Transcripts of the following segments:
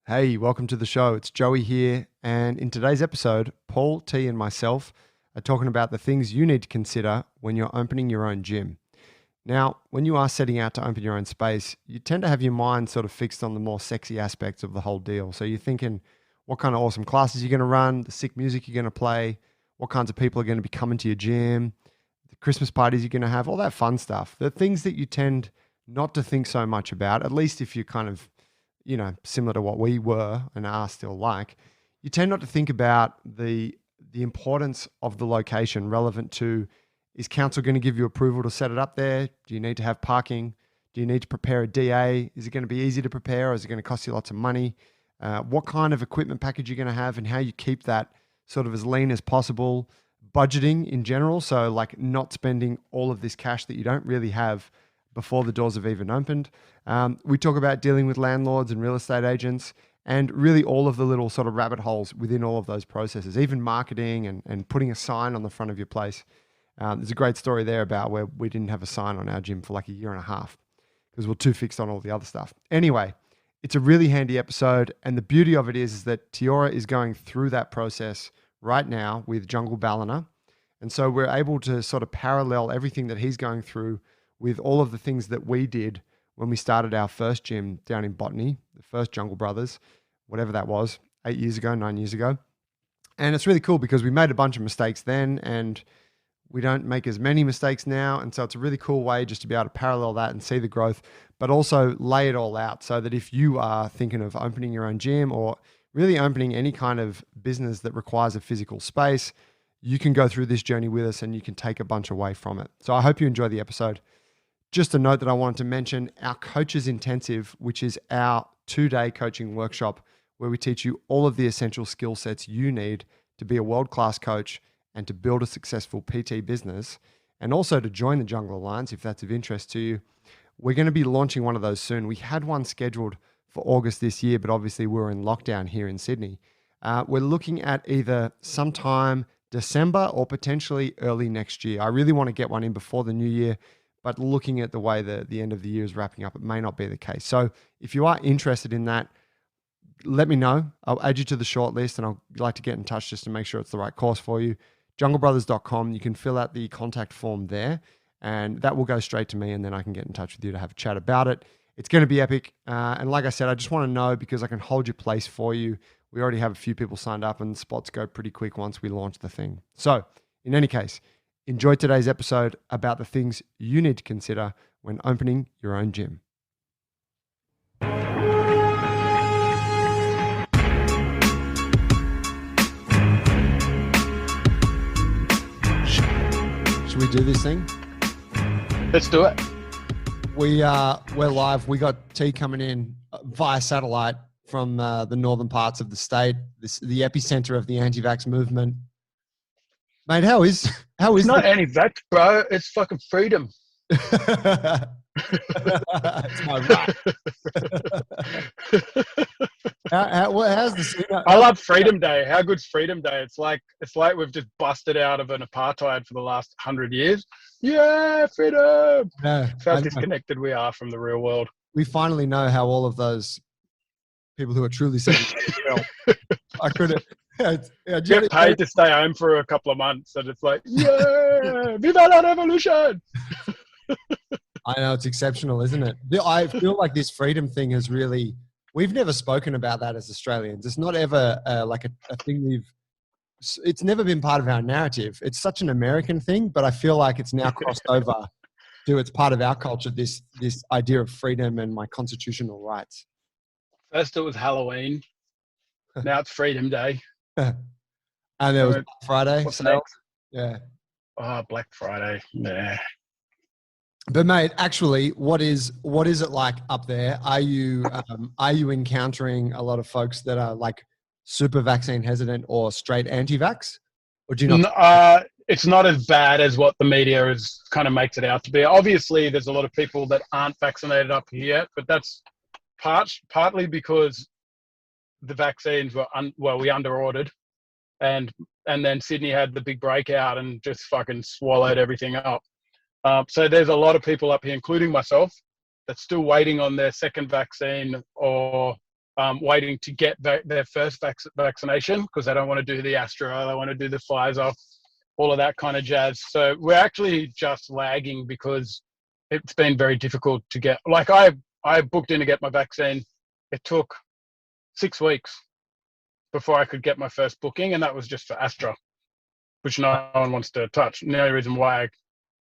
Hey, welcome to the show. It's Joey here. And in today's episode, Paul T and myself are talking about the things you need to consider when you're opening your own gym. Now, when you are setting out to open your own space, you tend to have your mind sort of fixed on the more sexy aspects of the whole deal. So you're thinking what kind of awesome classes you're going to run, the sick music you're going to play, what kinds of people are going to be coming to your gym, the Christmas parties you're going to have, all that fun stuff. The things that you tend not to think so much about, at least if you're kind of similar to what we were and are still like, you tend not to think about the importance of the location relevant to, is council going to give you approval to set it up there? Do you need to have parking? Do you need to prepare a DA? Is it going to be easy to prepare, or is it going to cost you lots of money? What kind of equipment package you're going to have, and how you keep that sort of as lean as possible. Budgeting in general, so like not spending all of this cash that you don't really have before the doors have even opened. We talk about dealing with landlords and real estate agents, and really all of the little sort of rabbit holes within all of those processes, even marketing and putting a sign on the front of your place. There's a great story there about where we didn't have a sign on our gym for like a year and a half because we're too fixed on all the other stuff. Anyway, it's a really handy episode. And the beauty of it is that Tiora is going through that process right now with Jungle Ballina. And so we're able to sort of parallel everything that he's going through with all of the things that we did when we started our first gym down in Botany, the first Jungle Brothers, whatever that was, 8 years ago, 9 years ago. And it's really cool because we made a bunch of mistakes then, and we don't make as many mistakes now. And so it's a really cool way just to be able to parallel that and see the growth, but also lay it all out so that if you are thinking of opening your own gym or really opening any kind of business that requires a physical space, you can go through this journey with us and you can take a bunch away from it. So I hope you enjoy the episode. Just a note that I wanted to mention, our Coaches Intensive, which is our 2-day coaching workshop where we teach you all of the essential skill sets you need to be a world-class coach and to build a successful PT business, and also to join the Jungle Alliance if that's of interest to you. We're going to be launching one of those soon. We had one scheduled for August this year, but obviously we're in lockdown here in Sydney. We're looking at either sometime December or potentially early next year. I really want to get one in before the new year, but looking at the way the end of the year is wrapping up, it may not be the case. So if you are interested in that, let me know. I'll add you to the short list, and I'd like to get in touch just to make sure it's the right course for you. junglebrothers.com. You can fill out the contact form there, and that will go straight to me, and then I can get in touch with you to have a chat about it. It's going to be epic. And like I said, I just want to know because I can hold your place for you. We already have a few people signed up, and spots go pretty quick once we launch the thing. So in any case, enjoy today's episode about the things you need to consider when opening your own gym. Should we do this thing? Let's do it. We're live. We got T coming in via satellite from the northern parts of the state, the epicenter of the anti-vax movement. Mate, how is It's not anti-vax, bro. It's fucking freedom. It's my right. How's the scene? I love Freedom Day. How good's Freedom Day? It's like we've just busted out of an apartheid for the last 100 years. Yeah, freedom. No, How disconnected we are from the real world. We finally know how all of those people who are truly felt. I couldn't. Get paid to stay home for a couple of months, and it's like, yeah, viva la revolution. I know, it's exceptional, isn't it? I feel like this freedom thing has really, we've never spoken about that as Australians. It's not ever like a thing it's never been part of our narrative. It's such an American thing, but I feel like it's now crossed over to, it's part of our culture, this idea of freedom and my constitutional rights. First it was Halloween. Now it's Freedom Day. And there was Black Friday. What's next? Yeah. Oh, Black Friday. Nah. But mate, actually, what is it like up there? Are you encountering a lot of folks that are like super vaccine hesitant or straight anti-vax? Or do you not? It's not as bad as what the media is kind of makes it out to be. Obviously, there's a lot of people that aren't vaccinated up here yet, but that's partly because the vaccines were we under-ordered, and then Sydney had the big breakout and just fucking swallowed everything up. So there's a lot of people up here, including myself, that's still waiting on their second vaccine or waiting to get their first vaccination because they don't want to do the Astra, they want to do the Pfizer, all of that kind of jazz. So we're actually just lagging because it's been very difficult to get. Like I booked in to get my vaccine. It took 6 weeks before I could get my first booking, and that was just for Astra, which no one wants to touch. And the only reason why I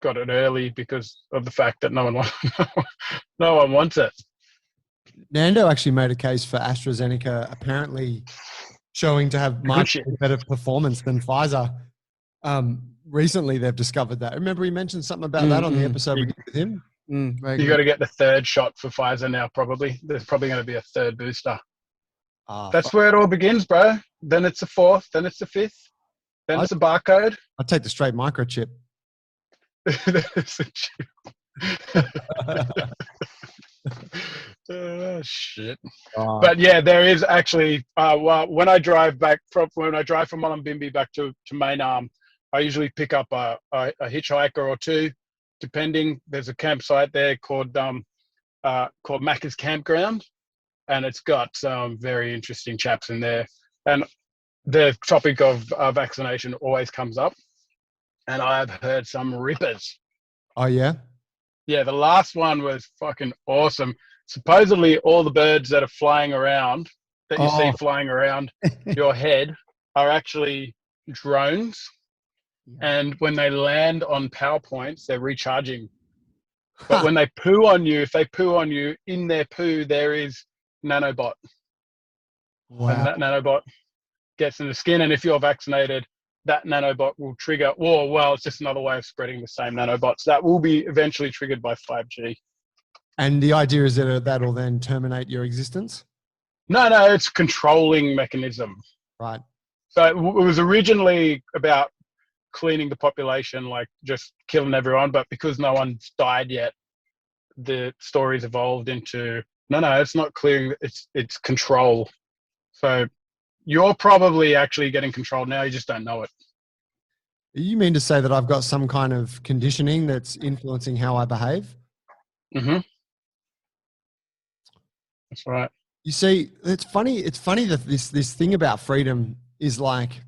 got it early because of the fact that no one wants it. Nando actually made a case for AstraZeneca apparently showing to have much better performance than Pfizer. Recently, they've discovered that. Remember, he mentioned something about that on the episode we did with him? You got to get the third shot for Pfizer now, probably. There's probably going to be a third booster. That's where it all begins, bro. Then it's the fourth, then it's the fifth, then it's a barcode. I'd take the straight microchip. Shit. But yeah, there is actually when I drive from Mullumbimby back to Main Arm, I usually pick up a hitchhiker or two, depending. There's a campsite there called Macca's Campground, and it's got some very interesting chaps in there. And the topic of vaccination always comes up, and I've heard some rippers. Oh yeah? Yeah, the last one was fucking awesome. Supposedly all the birds that are flying around, that you see flying around your head, are actually drones. And when they land on power points, they're recharging. But when they poo on you, if they poo on you, in their poo, there is nanobot. Wow. And that nanobot gets in the skin. And if you're vaccinated, that nanobot will trigger, well, it's just another way of spreading the same nanobots. That will be eventually triggered by 5G. And the idea is that that'll then terminate your existence? No, it's a controlling mechanism. Right. So it was originally about cleaning the population, like just killing everyone. But because no one's died yet, the story's evolved into, no, it's not clearing, it's control. So you're probably actually getting controlled now. You just don't know it. You mean to say that I've got some kind of conditioning that's influencing how I behave? Mm-hmm. That's right. You see, it's funny that this thing about freedom is like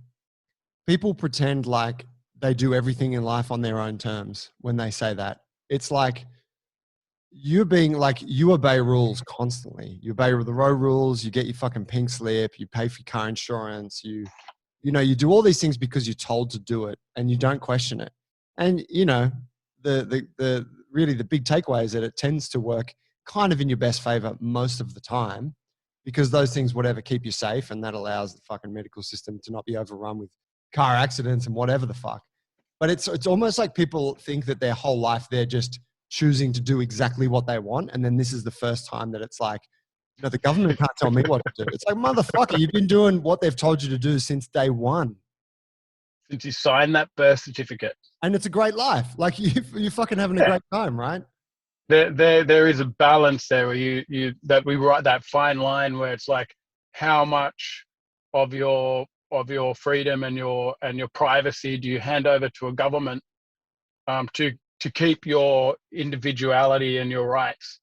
people pretend like they do everything in life on their own terms when they say that. It's like you obey rules constantly. You obey the road rules, you get your fucking pink slip, you pay for your car insurance, you do all these things because you're told to do it and you don't question it. And the really the big takeaway is that it tends to work kind of in your best favor most of the time, because those things, whatever, keep you safe, and that allows the fucking medical system to not be overrun with car accidents and whatever the fuck. But it's almost like people think that their whole life they're just choosing to do exactly what they want, and then this is the first time that it's like, the government can't tell me what to do. It's like, motherfucker, you've been doing what they've told you to do since day one. Since you signed that birth certificate. And it's a great life. Like you're fucking having a great time, right? There is a balance there where that we write that fine line where it's like, how much of your freedom and your privacy do you hand over to a government to keep your individuality and your rights,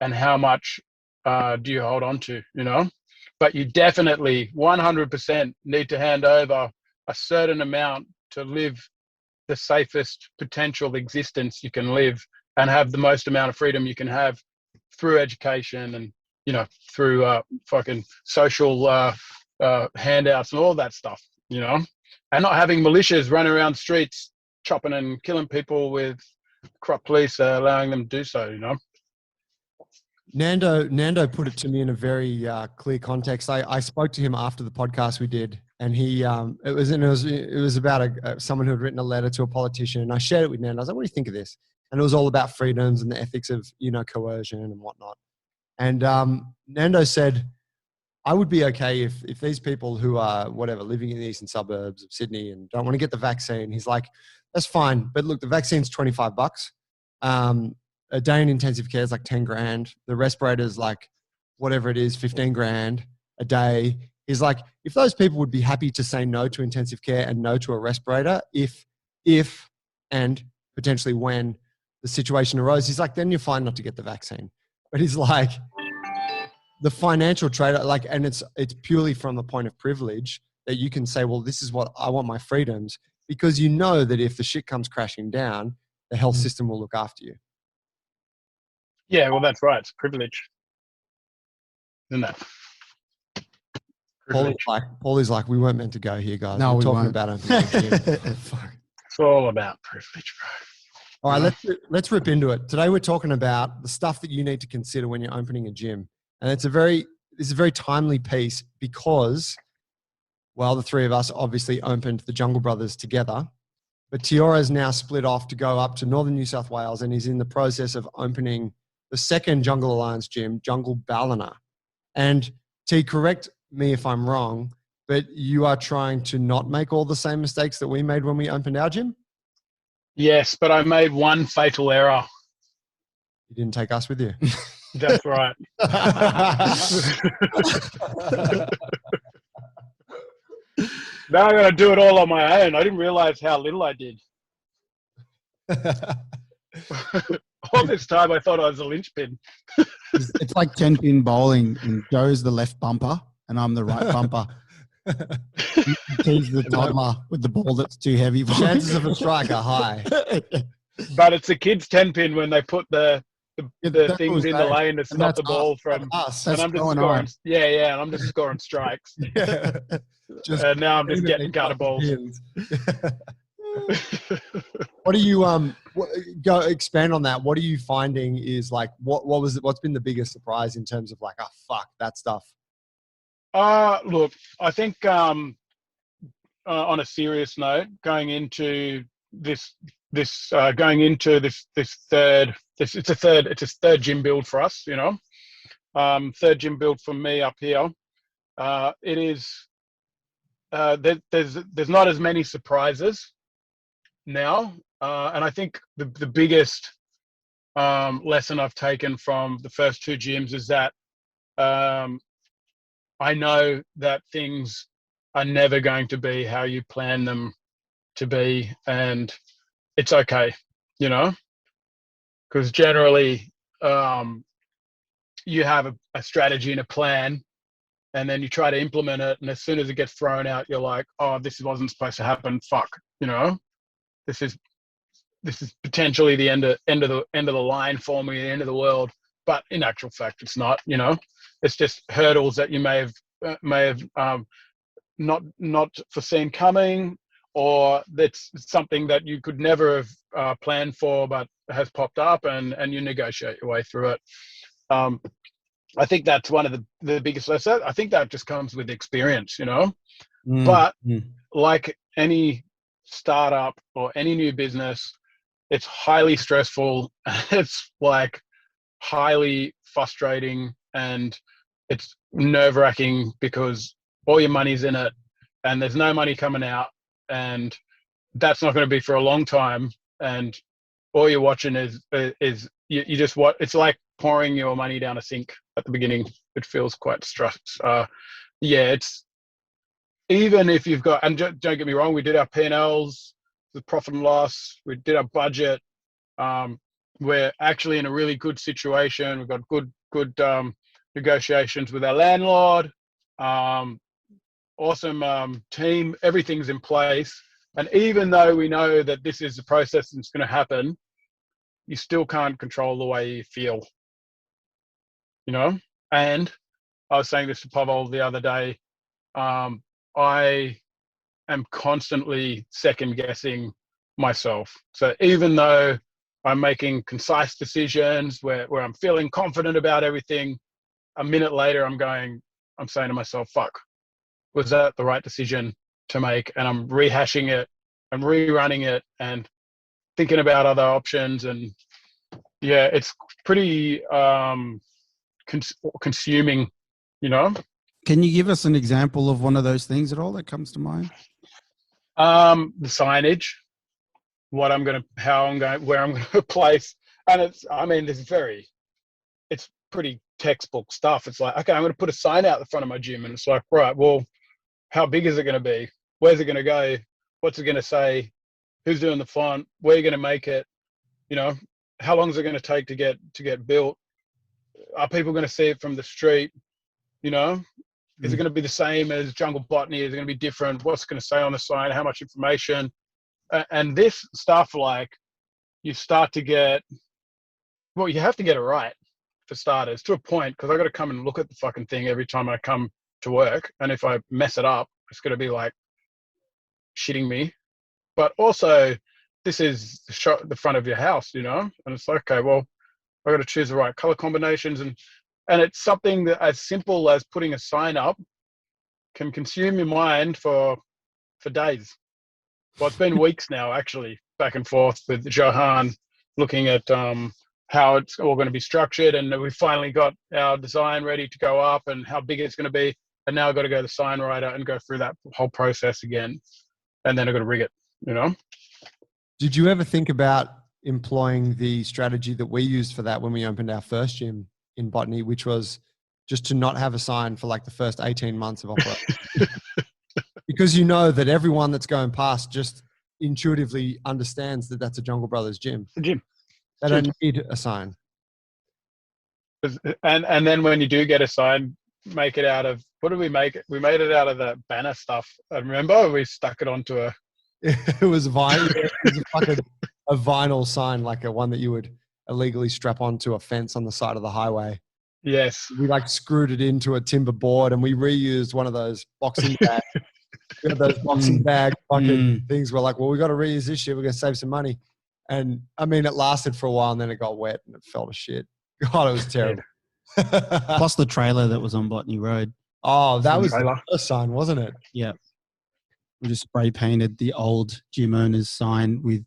and how much do you hold on to, But you definitely 100% need to hand over a certain amount to live the safest potential existence you can live and have the most amount of freedom you can have through education and, through fucking social handouts and all that stuff, and not having militias run around streets chopping and killing people with corrupt police allowing them to do so, Nando put it to me in a very clear context. I spoke to him after the podcast we did, and he it was about someone who had written a letter to a politician, and I shared it with Nando. I was like, "What do you think of this?" And it was all about freedoms and the ethics of coercion and whatnot. And Nando said, "I would be okay if these people who are living in the eastern suburbs of Sydney and don't want to get the vaccine." He's like, "That's fine, but look, the vaccine's $25. A day in intensive care is like 10 grand. The respirator's like whatever it is, 15 grand a day." He's like, if those people would be happy to say no to intensive care and no to a respirator, if and potentially when the situation arose, he's like, then you're fine not to get the vaccine. But he's like, the financial trade, like, and it's purely from the point of privilege that you can say, well, this is what I want, my freedoms, because you know that if the shit comes crashing down, the health system will look after you. Yeah, well, that's right. It's privilege, isn't it? Paul is like, we weren't meant to go here, guys. No, we're we talking weren't. about it. Fuck. It's all about privilege, bro. All right, let's rip into it. Today we're talking about the stuff that you need to consider when you're opening a gym, and it's a very timely piece because, well, the three of us obviously opened the Jungle Brothers together, but Tiora is now split off to go up to northern New South Wales, and he's in the process of opening the second Jungle Alliance gym, Jungle Ballina. And T, correct me if I'm wrong, but you are trying to not make all the same mistakes that we made when we opened our gym? Yes, but I made one fatal error. You didn't take us with you. That's right. Now I'm going to do it all on my own. I didn't realize how little I did. All this time I thought I was a linchpin. It's like 10-pin bowling, and Joe's the left bumper and I'm the right bumper. He's the toddler with the ball that's too heavy. Chances of a strike are high. But it's a kid's 10-pin when they put the things in the lane to stop the ball from us. And I'm just scoring. Yeah, and I'm just scoring strikes. Yeah. And now I'm just getting gutter balls. What do you go expand on that? What are you finding is like what's been the biggest surprise in terms of like, oh fuck, that stuff? Look, I think on a serious note, going into this third gym build for us, you know. Third gym build for me up here. It is there's not as many surprises now, and I think the biggest lesson I've taken from the first two gyms is that I know that things are never going to be how you plan them to be, and it's okay, you know, because generally you have a strategy and a plan, and then you try to implement it, and as soon as it gets thrown out, you're like, oh, this wasn't supposed to happen. Fuck, you know, this is potentially the end of the line for me, the end of the world. But in actual fact, it's not. You know, it's just hurdles that you may have not foreseen coming, or that's something that you could never have planned for, but has popped up, and you negotiate your way through it. I think that's one of the biggest lessons. I think that just comes with experience, you know. But like any startup or any new business, it's highly stressful. It's like highly frustrating, and it's nerve-wracking because all your money's in it and there's no money coming out, and that's not going to be for a long time, and all you're watching is you just what it's like pouring your money down a sink at the beginning. It feels quite stressed. It's even if you've got, and don't get me wrong, we did our P&Ls, the profit and loss, we did our budget. We're actually in a really good situation. We've got good negotiations with our landlord. Awesome team. Everything's in place. And even though we know that this is the process that's going to happen, you still can't control the way you feel, you know? And I was saying this to Pavel the other day. I am constantly second guessing myself. So even though I'm making concise decisions where I'm feeling confident about everything, a minute later I'm saying to myself, fuck, was that the right decision to make? And I'm rehashing it and rerunning it and thinking about other options. And yeah, it's pretty consuming, you know. Can you give us an example of one of those things at all that comes to mind? The signage, where I'm going to place. And it's pretty textbook stuff. It's like, okay, I'm going to put a sign out the front of my gym, and it's like, right, well, how big is it going to be? Where's it going to go? What's it going to say? Who's doing the font? Where are you going to make it? You know, how long is it going to take to get built? Are people going to see it from the street? You know, is it going to be the same as Jungle Botany? Is it going to be different? What's it going to say on the sign? How much information? And this stuff, like, you start to get, well, you have to get it right for starters, to a point, because I got to come and look at the fucking thing every time I come to work. And if I mess it up, it's going to be like shitting me. But also, this is the front of your house, you know? And it's like, okay, well, I got to choose the right color combinations. And it's something that as simple as putting a sign up can consume your mind for days. Well, it's been weeks now, actually, back and forth with Johan, looking at how it's all going to be structured. And we finally got our design ready to go up and how big it's going to be. And now I've got to go to the sign writer and go through that whole process again. And then I've got to rig it, you know? Did you ever think about employing the strategy that we used for that when we opened our first gym in Botany, which was just to not have a sign for like the first 18 months of operation? Because you know that everyone that's going past just intuitively understands that that's a Jungle Brothers gym. The gym. They don't need a sign. And then when you do get a sign, make it out of, what did we make it? We made it out of the banner stuff. I remember we stuck it onto a... It was vinyl. It was like a vinyl sign, like a one that you would illegally strap onto a fence on the side of the highway. Yes. We like screwed it into a timber board and we reused one of those boxing bags. We had those boxing bag fucking things. We're like, well, we got to reuse this shit. We're going to save some money. And I mean, it lasted for a while and then it got wet and it fell to shit. God, it was terrible. Plus the trailer that was on Botany Road. Oh, that was the first sign, wasn't it? Yeah. We just spray painted the old gym owner's sign with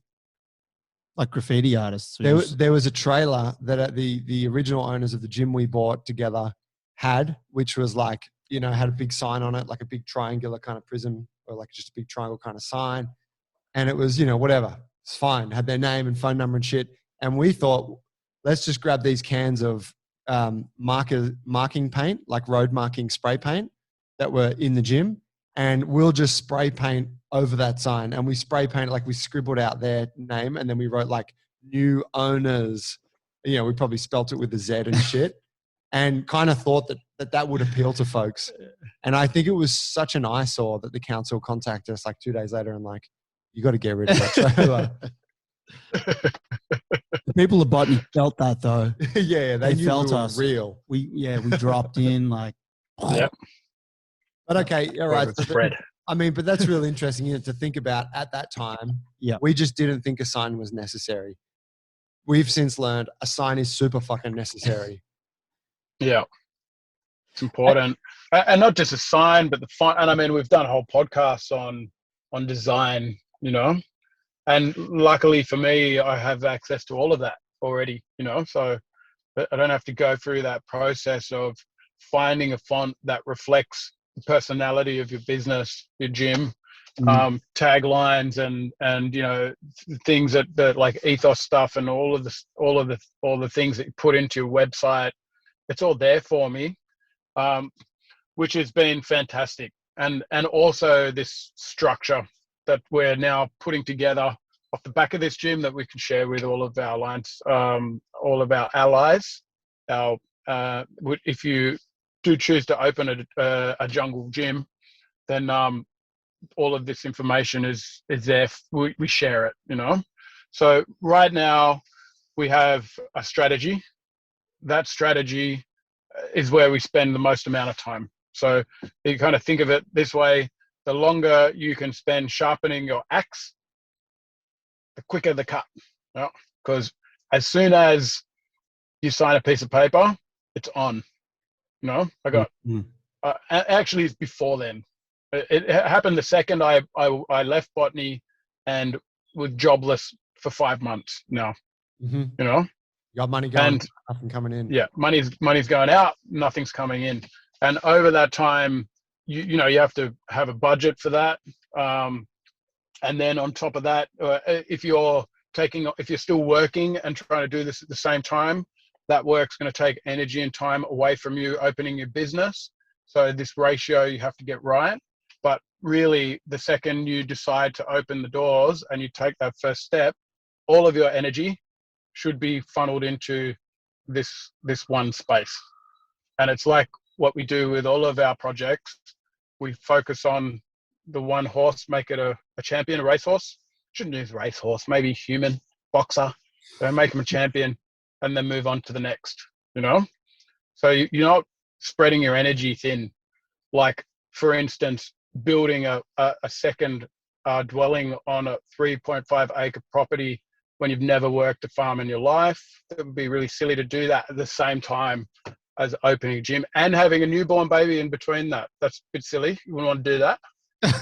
like graffiti artists. There was a trailer that the original owners of the gym we bought together had, which was like, you know, had a big sign on it, like a big triangular kind of prism or like just a big triangle kind of sign. And it was, you know, whatever. It's fine. Had their name and phone number and shit. And we thought, let's just grab these cans of marking paint, like road marking spray paint that were in the gym. And we'll just spray paint over that sign. And we spray paint, like we scribbled out their name and then we wrote like new owners. You know, we probably spelt it with a Z and shit. And kind of thought that would appeal to folks. And I think it was such an eyesore that the council contacted us like 2 days later and like, you got to get rid of that trailer. The people of Botany felt that though. Yeah, they felt we were us. real. We dropped in like. Yep. But okay, all right. Spread. I mean, but that's really interesting, you know, to think about at that time. Yeah. We just didn't think a sign was necessary. We've since learned a sign is super fucking necessary. Yeah. It's important. And not just a sign, but the font. And I mean, we've done whole podcasts on design, you know, and luckily for me, I have access to all of that already, you know, so I don't have to go through that process of finding a font that reflects the personality of your business, your gym, taglines and, you know, things that like ethos stuff and all the things that you put into your website. It's all there for me, which has been fantastic. And also this structure that we're now putting together off the back of this gym that we can share with all of our alliance, all of our allies. If you do choose to open a jungle gym, then all of this information is there. We share it, you know. So right now we have a strategy. That strategy is where we spend the most amount of time. So you kind of think of it this way: the longer you can spend sharpening your axe, the quicker the cut. Because as soon as you sign a piece of paper, it's on. You know, I got actually it's before then. It happened the second I left Botany and was jobless for 5 months now. Mm-hmm. You know, you got money going, nothing coming in. Yeah, money's going out, nothing's coming in. And over that time, you know, you have to have a budget for that. And then on top of that, if you're still working and trying to do this at the same time, that work's going to take energy and time away from you opening your business. So this ratio you have to get right. But really, the second you decide to open the doors and you take that first step, all of your energy should be funneled into this one space. And it's like what we do with all of our projects, we focus on the one horse, make it a champion, a racehorse. Shouldn't use racehorse, maybe human boxer. So make them a champion and then move on to the next, you know? So you're not spreading your energy thin. Like, for instance, building a second dwelling on a 3.5 acre property when you've never worked a farm in your life. It would be really silly to do that at the same time as opening a gym and having a newborn baby in between that. That's a bit silly. You wouldn't want to do that.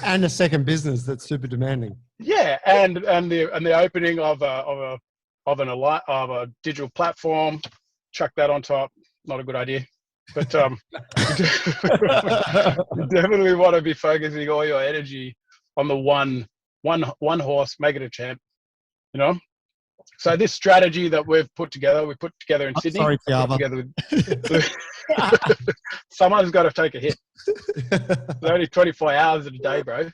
And a second business that's super demanding. Yeah, and the opening of a digital platform, chuck that on top. Not a good idea. But you definitely want to be focusing all your energy on the one horse, make it a champ, you know? So this strategy that we put together in Sydney. Sorry, Someone's got to take a hit. It's only 24 hours in a day, bro. It's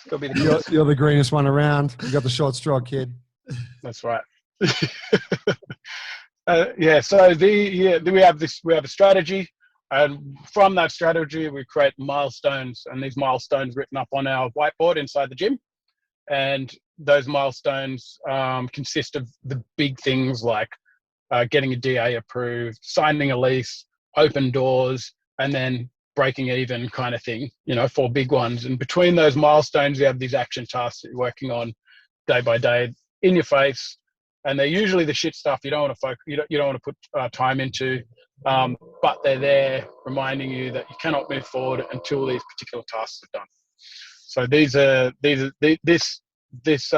got to be you're the greenest one around. You got the short straw, kid. That's right. So we have a strategy, and from that strategy we create milestones, and these milestones written up on our whiteboard inside the gym. And those milestones consist of the big things like getting a DA approved, signing a lease, open doors, and then breaking even kind of thing, you know, 4 big ones. And between those milestones, you have these action tasks that you're working on day by day in your face. And they're usually the shit stuff you don't want to focus, you don't want to put time into, but they're there reminding you that you cannot move forward until these particular tasks are done. So this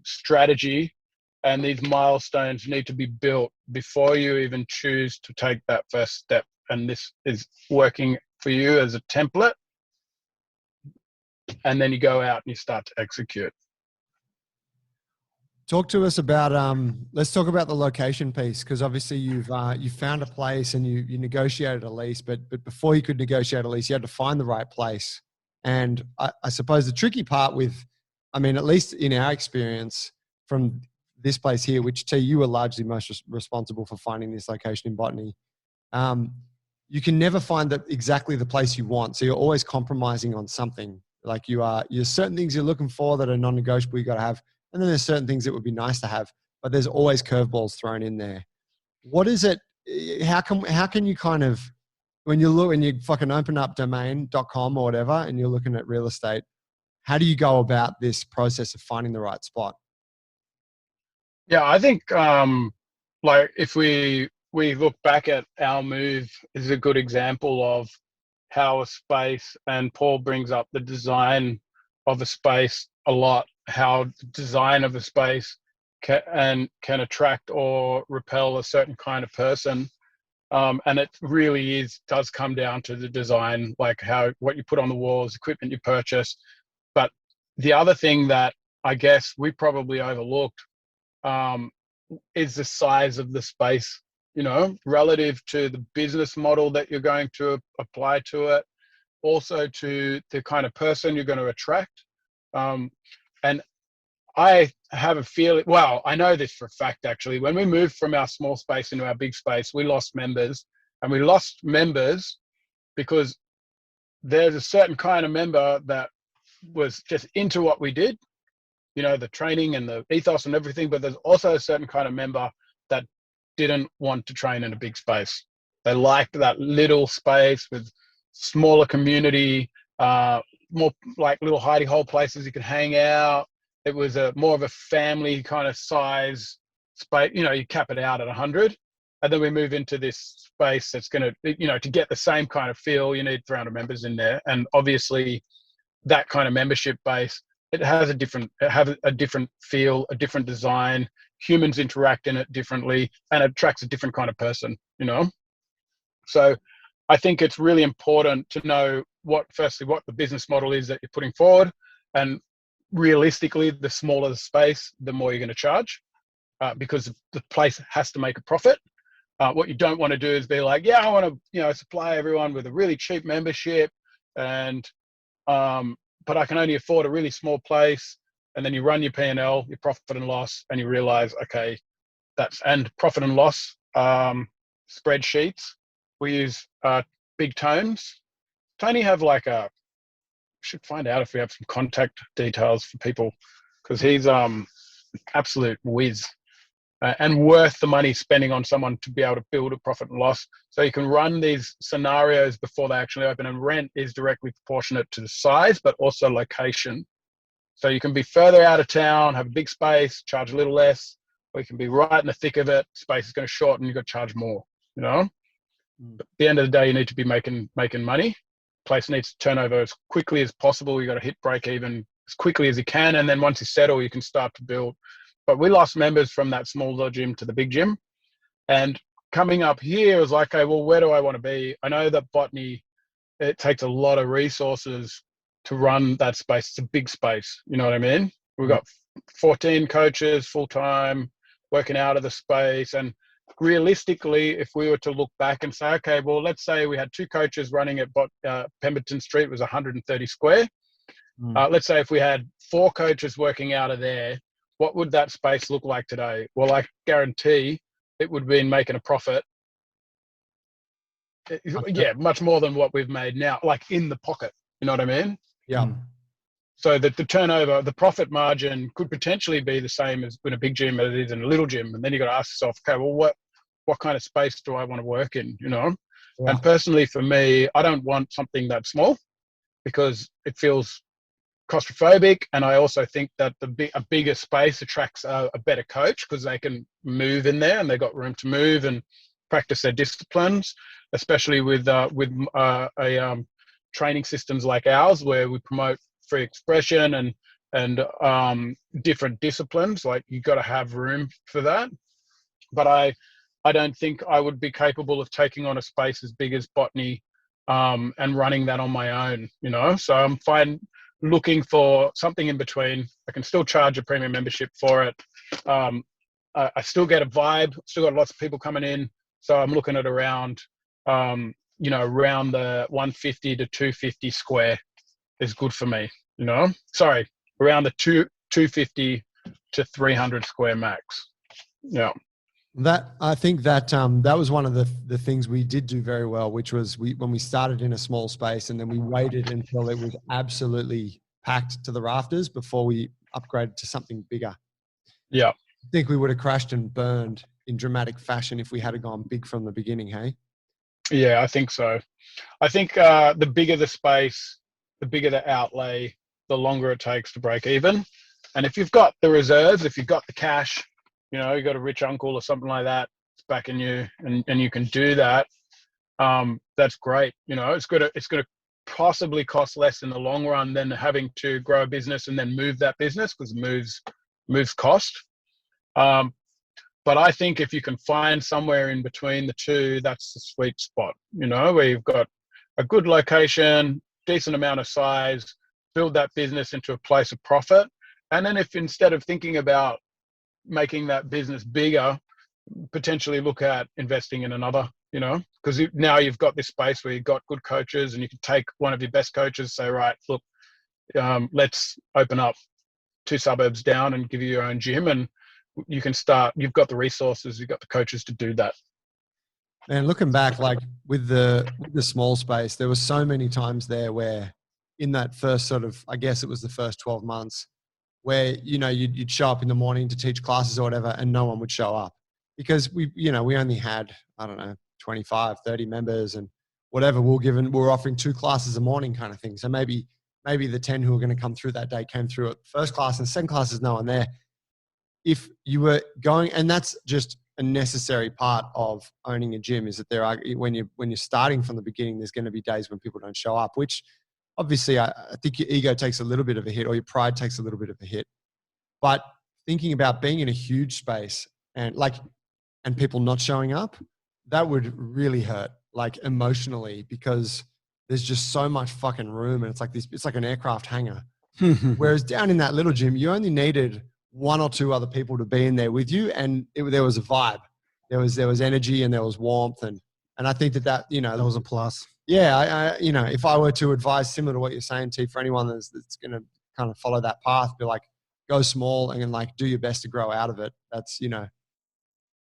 strategy and these milestones need to be built before you even choose to take that first step. And this is working for you as a template. And then you go out and you start to execute. Talk to us about, let's talk about the location piece, because obviously you found a place and you negotiated a lease, but before you could negotiate a lease, you had to find the right place. And I suppose the tricky part with, I mean, at least in our experience from this place here, which T, you were largely most responsible for finding this location in Botany, you can never find exactly the place you want. So you're always compromising on something. Like you're certain things you're looking for that are non-negotiable you got to have. And then there's certain things that would be nice to have, but there's always curveballs thrown in there. What is it? How can you kind of, when you fucking open up domain.com or whatever, and you're looking at real estate, how do you go about this process of finding the right spot? Yeah, I think like if we look back at our move, is a good example of how a space, and Paul brings up the design of a space a lot, how the design of a space can attract or repel a certain kind of person. And it really does come down to the design, like what you put on the walls, equipment you purchase. But the other thing that I guess we probably overlooked is the size of the space, you know, relative to the business model that you're going to apply to it, also to the kind of person you're going to attract. And I have a feeling, well, I know this for a fact, actually. When we moved from our small space into our big space, we lost members. And we lost members because there's a certain kind of member that was just into what we did, you know, the training and the ethos and everything. But there's also a certain kind of member that didn't want to train in a big space. They liked that little space with smaller community, more like little hidey hole places you could hang out. It was more of a family kind of size space. You know, you cap it out at 100, and then we move into this space that's going to, you know, to get the same kind of feel, you need 300 members in there. And obviously that kind of membership base, it has a different feel, a different design. Humans interact in it differently, and it attracts a different kind of person, you know? So I think it's really important to know firstly what the business model is that you're putting forward, and realistically, the smaller the space, the more you're going to charge, because the place has to make a profit. What you don't want to do is be like, yeah, I want to, you know, supply everyone with a really cheap membership, and but I can only afford a really small place. And then you run your P&L, your profit and loss, and you realize, okay, and profit and loss spreadsheets. We use Big Tones. Tony have like should find out if we have some contact details for people, because he's absolute whiz. And worth the money spending on someone to be able to build a profit and loss. So you can run these scenarios before they actually open, and rent is directly proportionate to the size, but also location. So you can be further out of town, have a big space, charge a little less, or you can be right in the thick of it. Space is going to shorten, you've got to charge more, you know? But at the end of the day, you need to be making money. Place needs to turn over as quickly as possible. You got to hit break even as quickly as you can. And then once you settle, you can start to build. But we lost members from that smaller gym to the big gym. And coming up here was like, okay, well, where do I want to be? I know that botany, it takes a lot of resources to run that space. It's a big space. You know what I mean? We've got 14 coaches full-time working out of the space. And realistically, if we were to look back and say, okay, well, let's say we had 2 coaches running at Pemberton Street, was 130 square. Let's say if we had 4 coaches working out of there, what would that space look like today? Well, I guarantee it would have been making a profit. Yeah, much more than what we've made now, like in the pocket. You know what I mean? Yeah. So that the turnover, the profit margin could potentially be the same as in a big gym as it is in a little gym. And then you got to ask yourself, okay, well, what kind of space do I want to work in? You know? Yeah. And personally for me, I don't want something that small because it feels claustrophobic, and I also think that a bigger space attracts a better coach because they can move in there and they've got room to move and practice their disciplines, especially with training systems like ours where we promote free expression and different disciplines. Like you got to have room for that. But I don't think I would be capable of taking on a space as big as botany and running that on my own, you know. So I'm fine looking for something in between. I can still charge a premium membership for it. I still get a vibe, still got lots of people coming in. So I'm looking at around, around the 150 to 250 square is good for me, you know? Sorry, around the 250 to 300 square max. Yeah. I think that was one of the things we did do very well, which was when we started in a small space and then we waited until it was absolutely packed to the rafters before we upgraded to something bigger. Yeah. I think we would have crashed and burned in dramatic fashion if we had gone big from the beginning, hey? Yeah, I think so. I think the bigger the space, the bigger the outlay, the longer it takes to break even. And if you've got the reserves, if you've got the cash, you know, you got a rich uncle or something like that, it's backing you, and you can do that. That's great. You know, it's gonna possibly cost less in the long run than having to grow a business and then move that business because moves cost. But I think if you can find somewhere in between the two, that's the sweet spot. You know, where you've got a good location, decent amount of size, build that business into a place of profit, and then if instead of thinking about making that business bigger, potentially look at investing in another, you know, because now you've got this space where you've got good coaches and you can take one of your best coaches, say, right, look, let's open up 2 suburbs down and give you your own gym, and you can start, you've got the resources, you've got the coaches to do that. And looking back, like with the small space, there were so many times there where in that first sort of, I guess it was the first 12 months, where, you know, you'd show up in the morning to teach classes or whatever, and no one would show up because we only had, I don't know, 25, 30 members and whatever. We're offering 2 classes a morning kind of thing. So maybe the 10 who were going to come through that day came through at the first class, and second class is no one there. If you were going, and that's just a necessary part of owning a gym, is that there are, when you're starting from the beginning, there's going to be days when people don't show up, which obviously, I think your ego takes a little bit of a hit, or your pride takes a little bit of a hit. But thinking about being in a huge space and people not showing up, that would really hurt, like emotionally, because there's just so much fucking room, and it's like an aircraft hangar. Whereas down in that little gym, you only needed 1 or 2 other people to be in there with you, and there was a vibe, there was energy, and there was warmth, and I think that you know, that was a plus. Yeah, I you know, if I were to advise similar to what you're saying, T, for anyone that's going to kind of follow that path, be like, go small and like do your best to grow out of it. That's, you know,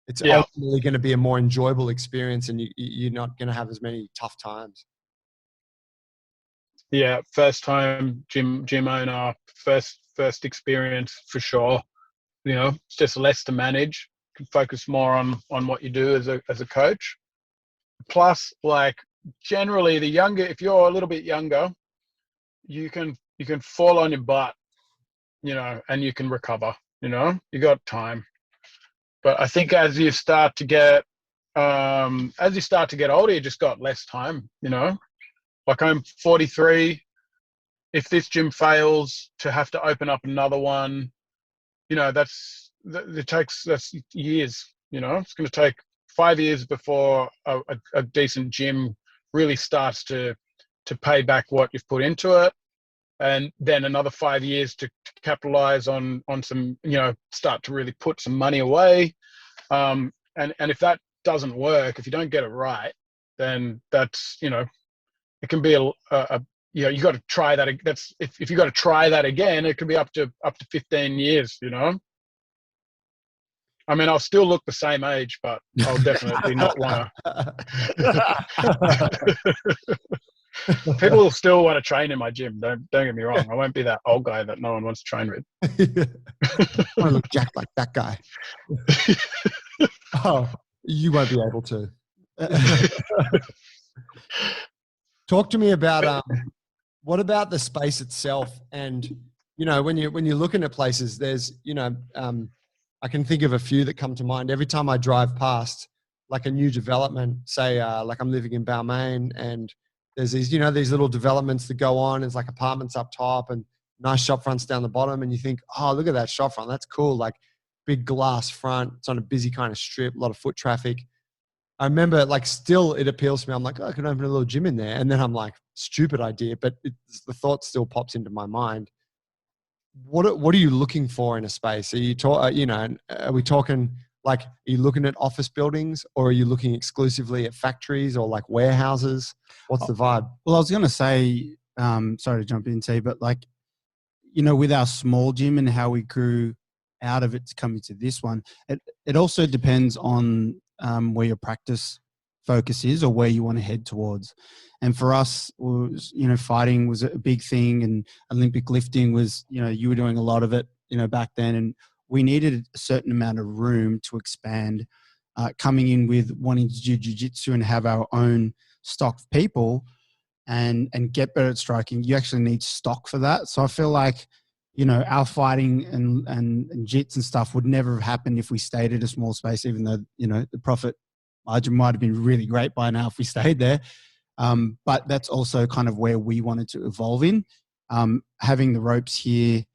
it's ultimately going to be a more enjoyable experience, and you're not going to have as many tough times. Yeah, first time gym owner, first experience for sure. You know, it's just less to manage. You can focus more on what you do as a coach. Plus, like generally, if you're a little bit younger, you can fall on your butt, you know, and you can recover. You know, you got time. But I think as you start to get older, you just got less time. You know, like I'm 43. If this gym fails, to have to open up another one, you know, that's years. You know, it's going to take 5 years before a decent gym really starts to pay back what you've put into it, and then another 5 years to capitalize on some, you know, start to really put some money away. And if that doesn't work, if you don't get it right, then that's, you know, it can be you know, you got to try that. That's if you got to try that again, it could be up to 15 years. You know, I mean, I'll still look the same age, but I'll definitely not want to. People will still want to train in my gym. Don't get me wrong. I won't be that old guy that no one wants to train with. I look jacked like that guy. Oh, you won't be able to. Talk to me about what about the space itself? And you know, when you're looking at places, there's, you know, I can think of a few that come to mind every time I drive past, like a new development. Say, like I'm living in Balmain, and there's these, you know, these little developments that go on. It's like apartments up top and nice shop fronts down the bottom, and you think, oh, look at that shop front, that's cool. Like big glass front. It's on a busy kind of strip, a lot of foot traffic. I remember, like, still it appeals to me. I'm like, oh, I could open a little gym in there. And then I'm like, stupid idea, but the thought still pops into my mind. What are you looking for in a space? Are you you know, are we talking like, are you looking at office buildings, or are you looking exclusively at factories or like warehouses? What's the vibe? Well, I was going to say, sorry to jump in, T, but like, you know, with our small gym and how we grew out of it to come into this one, it also depends on where your practice focus is or where you want to head towards. And for us, was, you know, fighting was a big thing, and Olympic lifting was, you know, you were doing a lot of it, you know, back then, and we needed a certain amount of room to expand. Coming in with wanting to do jiu-jitsu and have our own stock of people and get better at striking, you actually need stock for that. So I feel like, you know, our fighting and jits and stuff would never have happened if we stayed at a small space, even though, you know, the profit margin might have been really great by now if we stayed there. But that's also kind of where we wanted to evolve in. Having the ropes here,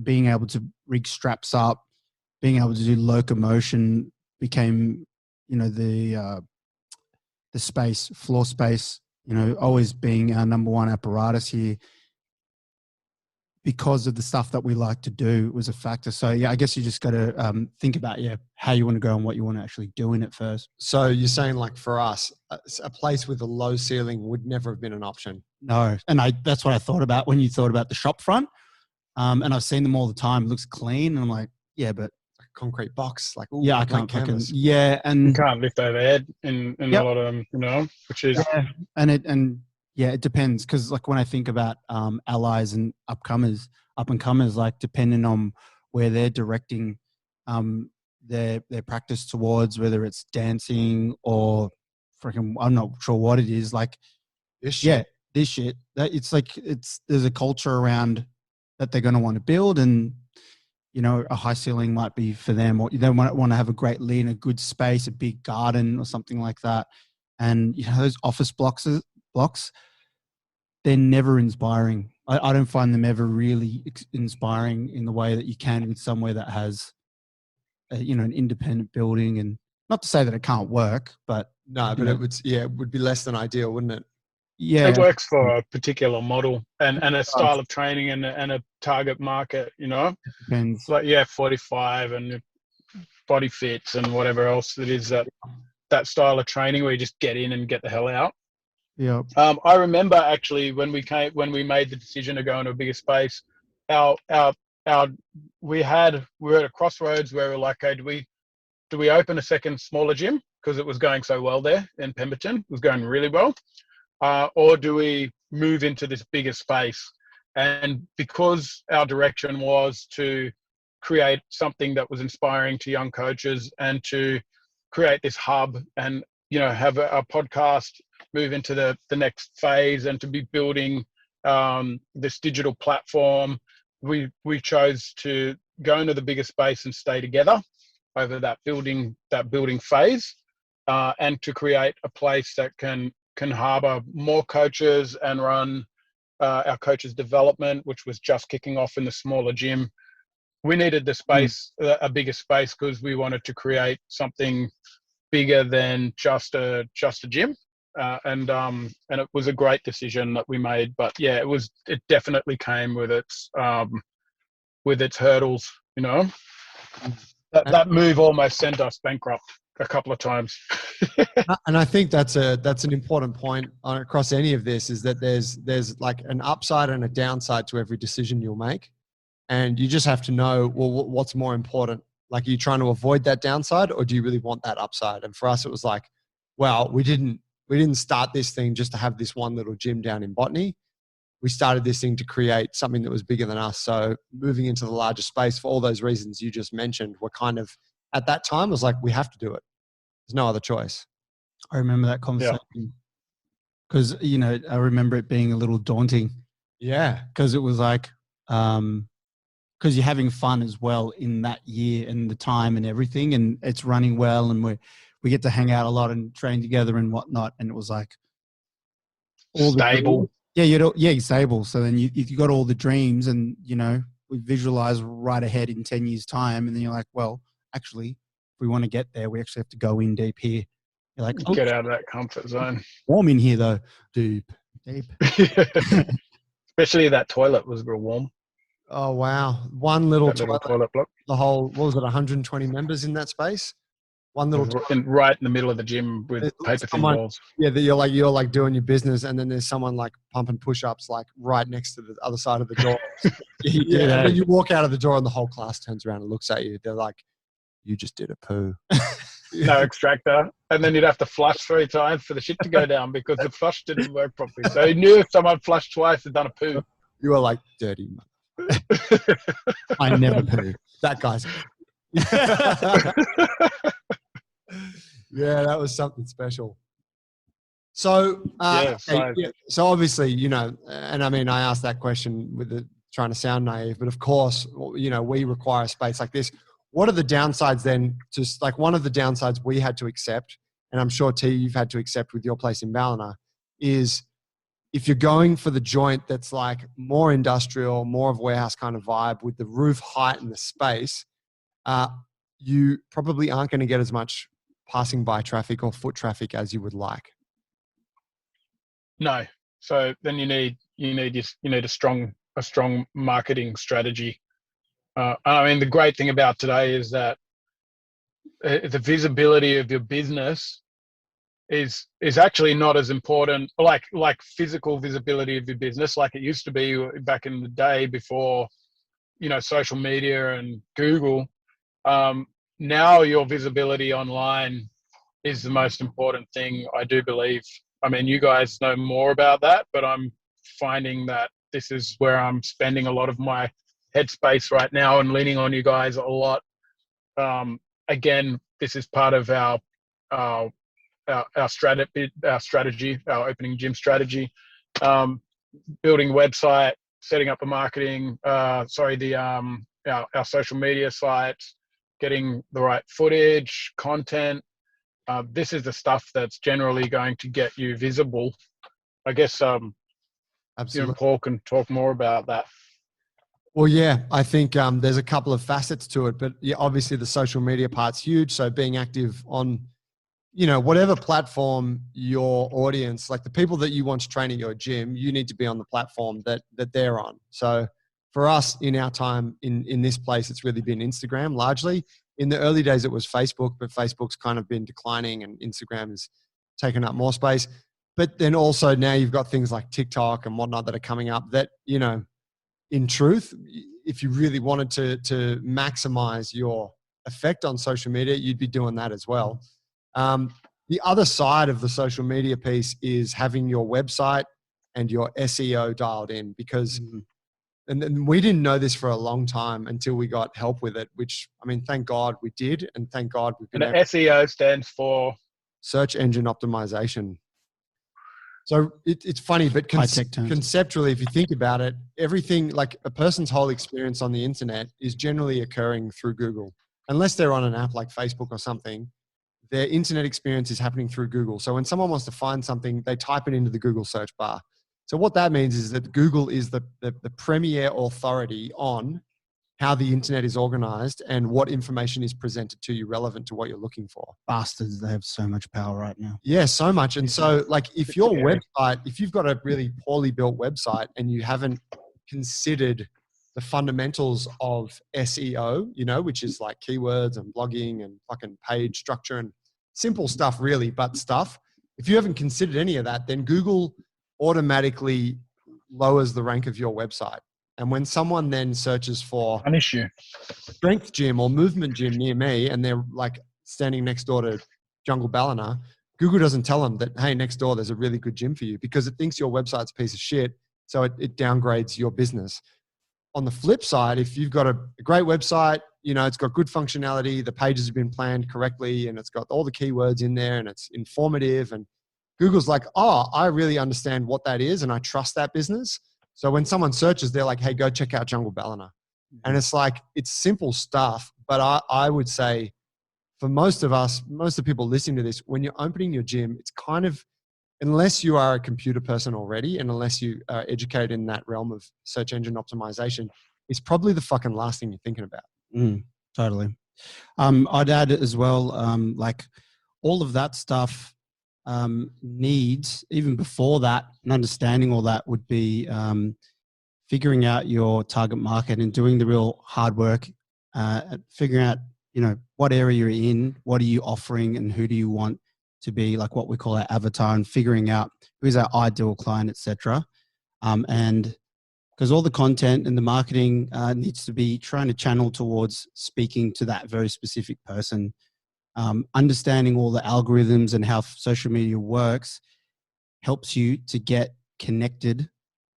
being able to rig straps up, being able to do locomotion became, you know, the floor space, you know, always being our number one apparatus here, because of the stuff that we like to do, was a factor. So yeah, I guess you just got to think about, how you want to go and what you want to actually do in it first. So you're saying, like, for us, a place with a low ceiling would never have been an option. No. And that's what I thought about when you thought about the shop front. And I've seen them all the time. It looks clean. And I'm like, yeah, but concrete box, like, ooh, yeah, I can't fucking, and you can't lift overhead in a lot of them, you know, which is, it depends. Cause like when I think about allies and up and comers, like depending on where they're directing their practice towards, whether it's dancing or freaking, I'm not sure what it is, like this shit, that it's like, there's a culture around that they're going to want to build, and you know, a high ceiling might be for them, or they might want to have a great lean, a good space, a big garden or something like that. And you know, those office blocks, they're never inspiring. I don't find them ever really inspiring in the way that you can with somewhere that has, you know, an independent building. And not to say that it can't work, but no, but it would be less than ideal, wouldn't it? Yeah, it works for a particular model and a style of training and a target market, you know. Depends. Like 45 and body fits and whatever else it is, that style of training where you just get in and get the hell out. Yeah. I remember actually when we made the decision to go into a bigger space, we were at a crossroads where we were like, okay, do we open a second smaller gym because it was going so well there in Pemberton? It was going really well. Or do we move into this bigger space? And because our direction was to create something that was inspiring to young coaches and to create this hub and, you know, have a podcast move into the next phase and to be building this digital platform, we chose to go into the bigger space and stay together over that building phase, and to create a place that can harbor more coaches and run our coaches development, which was just kicking off in the smaller gym. We needed the space, a bigger space, because we wanted to create something bigger than just a gym. And it was a great decision that we made. But yeah, it definitely came with its hurdles, you know. That move almost sent us bankrupt a couple of times. And I think that's an important point across any of this, is that there's like an upside and a downside to every decision you'll make. And you just have to know, well, what's more important? Like, are you trying to avoid that downside, or do you really want that upside? And for us, it was like, well, we didn't start this thing just to have this one little gym down in Botany. We started this thing to create something that was bigger than us. So moving into the larger space for all those reasons you just mentioned were kind of, at that time, was like, we have to do it. There's no other choice. I remember that conversation because, you know, I remember it being a little daunting. Yeah. Because it was like, because you're having fun as well in that year and the time and everything, and it's running well, and we get to hang out a lot and train together and whatnot. And it was like all stable. Yeah, stable. So then you got all the dreams, and, you know, we visualize right ahead in 10 years time. And then you're like, well, actually, if we want to get there, we actually have to go in deep here. You're like, get out of that comfort zone. Warm in here though. Deep. Especially that toilet was real warm. Oh, wow. One little toilet block. The whole, what was it, 120 members in that space? One little right in the middle of the gym with paper thin walls. Yeah, that you're like doing your business, and then there's someone like pumping push-ups like right next to the other side of the door. Yeah. And then you walk out of the door and the whole class turns around and looks at you. They're like, you just did a poo. No extractor. And then you'd have to flush 3 times for the shit to go down because the flush didn't work properly. So you knew if someone flushed twice, they'd done a poo. You were like, dirty. I never poo. That guy's. Yeah, that was something special. So, so obviously, you know, and I mean, I asked that question with trying to sound naive, but of course, you know, we require a space like this. What are the downsides then? Just like one of the downsides we had to accept, and I'm sure T, you've had to accept with your place in Ballina, is if you're going for the joint that's like more industrial, more of a warehouse kind of vibe with the roof height and the space, you probably aren't going to get as much passing by traffic or foot traffic as you would like. No. So then you need a strong marketing strategy. I mean, the great thing about today is that the visibility of your business is actually not as important, like physical visibility of your business, like it used to be back in the day before, you know, social media and Google. Now your visibility online is the most important thing, I do believe. I mean, you guys know more about that, but I'm finding that this is where I'm spending a lot of my headspace right now and leaning on you guys a lot. Again, this is part of our strategy, our opening gym strategy, building website, setting up a marketing, our social media sites, getting the right footage, content. This is the stuff that's generally going to get you visible. I guess Absolutely. You and Paul can talk more about that. Well, yeah, I think there's a couple of facets to it, but yeah, obviously the social media part's huge. So being active on, you know, whatever platform your audience, like the people that you want to train at your gym, you need to be on the platform that they're on. So for us in our time in this place, it's really been Instagram largely. In the early days, it was Facebook, but Facebook's kind of been declining and Instagram has taken up more space. But then also now you've got things like TikTok and whatnot that are coming up that, you know, in truth, if you really wanted to maximize your effect on social media, you'd be doing that as well. The other side of the social media piece is having your website and your SEO dialed in, because and we didn't know this for a long time until we got help with it, which, I mean, thank God we did. And thank God we've been And SEO stands for search engine optimization. So it's funny, but conceptually, if you think about it, everything, like a person's whole experience on the internet is generally occurring through Google. Unless they're on an app like Facebook or something, their internet experience is happening through Google. So when someone wants to find something, they type it into the Google search bar. So what that means is that Google is the premier authority on how the internet is organized and what information is presented to you relevant to what you're looking for. Bastards, they have so much power right now. Yeah, so much. And so, like, if your website, if you've got a really poorly built website and you haven't considered the fundamentals of SEO, you know, which is like keywords and blogging and fucking page structure and simple stuff really, but stuff. If you haven't considered any of that, then Google automatically lowers the rank of your website. And when someone then searches for an issue, strength gym or movement gym near me, and they're like standing next door to Jungle Ballina, Google doesn't tell them that, hey, next door, there's a really good gym for you, because it thinks your website's a piece of shit. So it downgrades your business. On the flip side, if you've got a great website, you know, it's got good functionality, the pages have been planned correctly, and it's got all the keywords in there, and it's informative, and Google's like, oh, I really understand what that is, and I trust that business. So when someone searches, they're like, hey, go check out Jungle Ballina. And it's like, it's simple stuff. But I would say for most of us, most of the people listening to this, when you're opening your gym, it's kind of, unless you are a computer person already, and unless you are educated in that realm of search engine optimization, it's probably the fucking last thing you're thinking about. Totally. I'd add as well, like all of that stuff needs, even before that, and understanding all that would be figuring out your target market and doing the real hard work, figuring out, you know, what area you're in, what are you offering, and who do you want to be, like what we call our avatar, and figuring out who's our ideal client, etc. And because all the content and the marketing needs to be trying to channel towards speaking to that very specific person. Understanding all the algorithms and how social media works helps you to get connected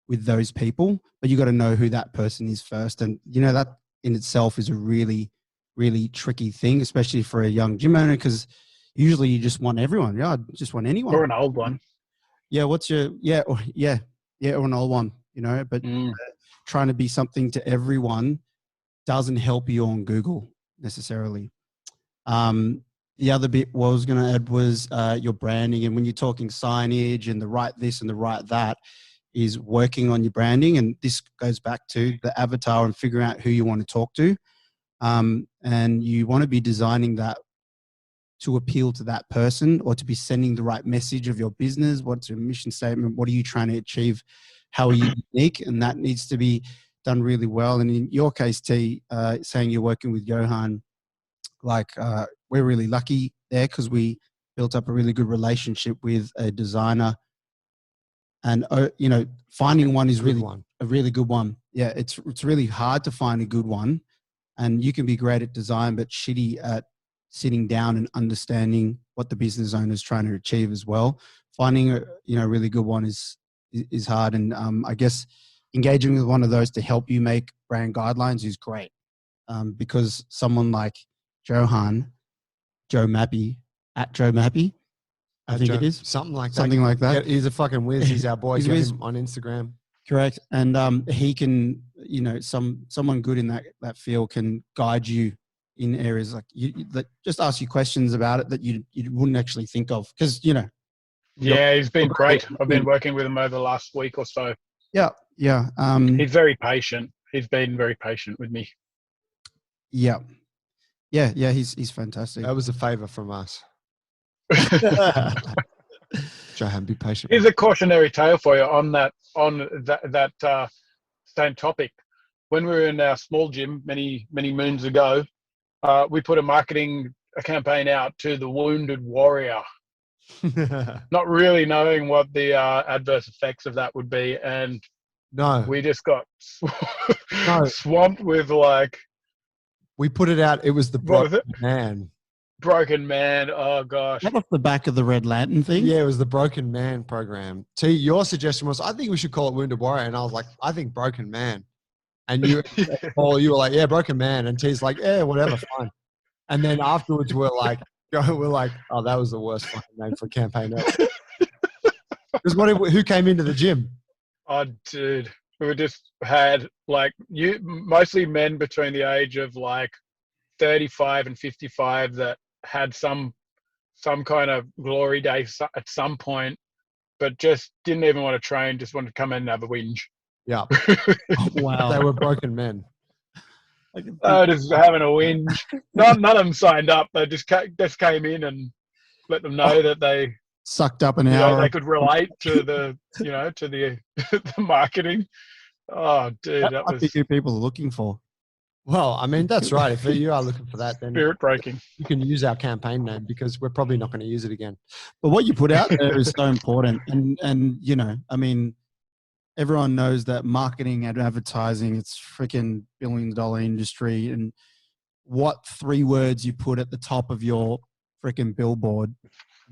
with those people, but you got to know who that person is first. And, you know, that in itself is a really, really tricky thing, especially for a young gym owner, because usually you just want everyone. Yeah, I just want anyone. Or an old one. Yeah, what's your, or an old one, you know, but trying to be something to everyone doesn't help you on Google necessarily. The other bit I was going to add was your branding. And when you're talking signage and the right this and the right that, is working on your branding. And this goes back to the avatar and figuring out who you want to talk to. And you want to be designing that to appeal to that person, or to be sending the right message of your business. What's your mission statement? What are you trying to achieve? How are you unique? And that needs to be done really well. And in your case, T, saying you're working with Johan, like we're really lucky there because we built up a really good relationship with a designer. And, you know, finding one is really a really good one. Yeah, it's really hard to find a good one. And you can be great at design, but shitty at sitting down and understanding what the business owner is trying to achieve as well. Finding a really good one is hard. And I guess engaging with one of those to help you make brand guidelines is great, because someone like Joe Mappy, at Joe Mappy, I think it is. Something like that. Something like that. Yeah, he's a fucking whiz. He's our boy. He's Get whiz. him on Instagram. Correct. And he can, you know, someone good in that field can guide you in areas like that, just ask you questions about it that you wouldn't actually think of, because, you know. Yeah, he's been great. I've been working with him over the last week or so. Yeah. He's very patient. He's been very patient with me. Yeah. He's fantastic. That was a favor from us. Johan, be patient. Here's a cautionary tale for you on that same topic. When we were in our small gym many moons ago, we put a campaign out to the wounded warrior, not really knowing what the adverse effects of that would be, and no, we just got swamped with like We put it out. It was the What was Broken it? Man. Broken Man. Oh gosh. That off the back of the Red Lantern thing? Yeah, it was the Broken Man program. T, your suggestion was, I think we should call it Wounded Warrior. And I was like, I think Broken Man. And you, Paul, you were like, yeah, Broken Man. And T's like, yeah, whatever, fine. And then afterwards, we're like, oh, that was the worst fucking name for a campaign ever. Because who came into the gym? Oh, dude, we just had like mostly men between the age of like 35 and 55 that had some kind of glory day at some point, but just didn't even want to train. Just wanted to come in and have a whinge. Yeah, Oh, wow. they were broken men. Just having a whinge. None of them signed up. They just came in and let them know that they Sucked up an hour. they could relate to the to the the marketing. Oh, dude, that I was think who people are looking for. Well, I mean, that's right. If you are looking for that, then spirit breaking. you can use our campaign name because we're probably not going to use it again. But what you put out there is so important. And I mean, everyone knows that marketing and advertising, it's freaking $billion industry. And what 3 words you put at the top of your freaking billboard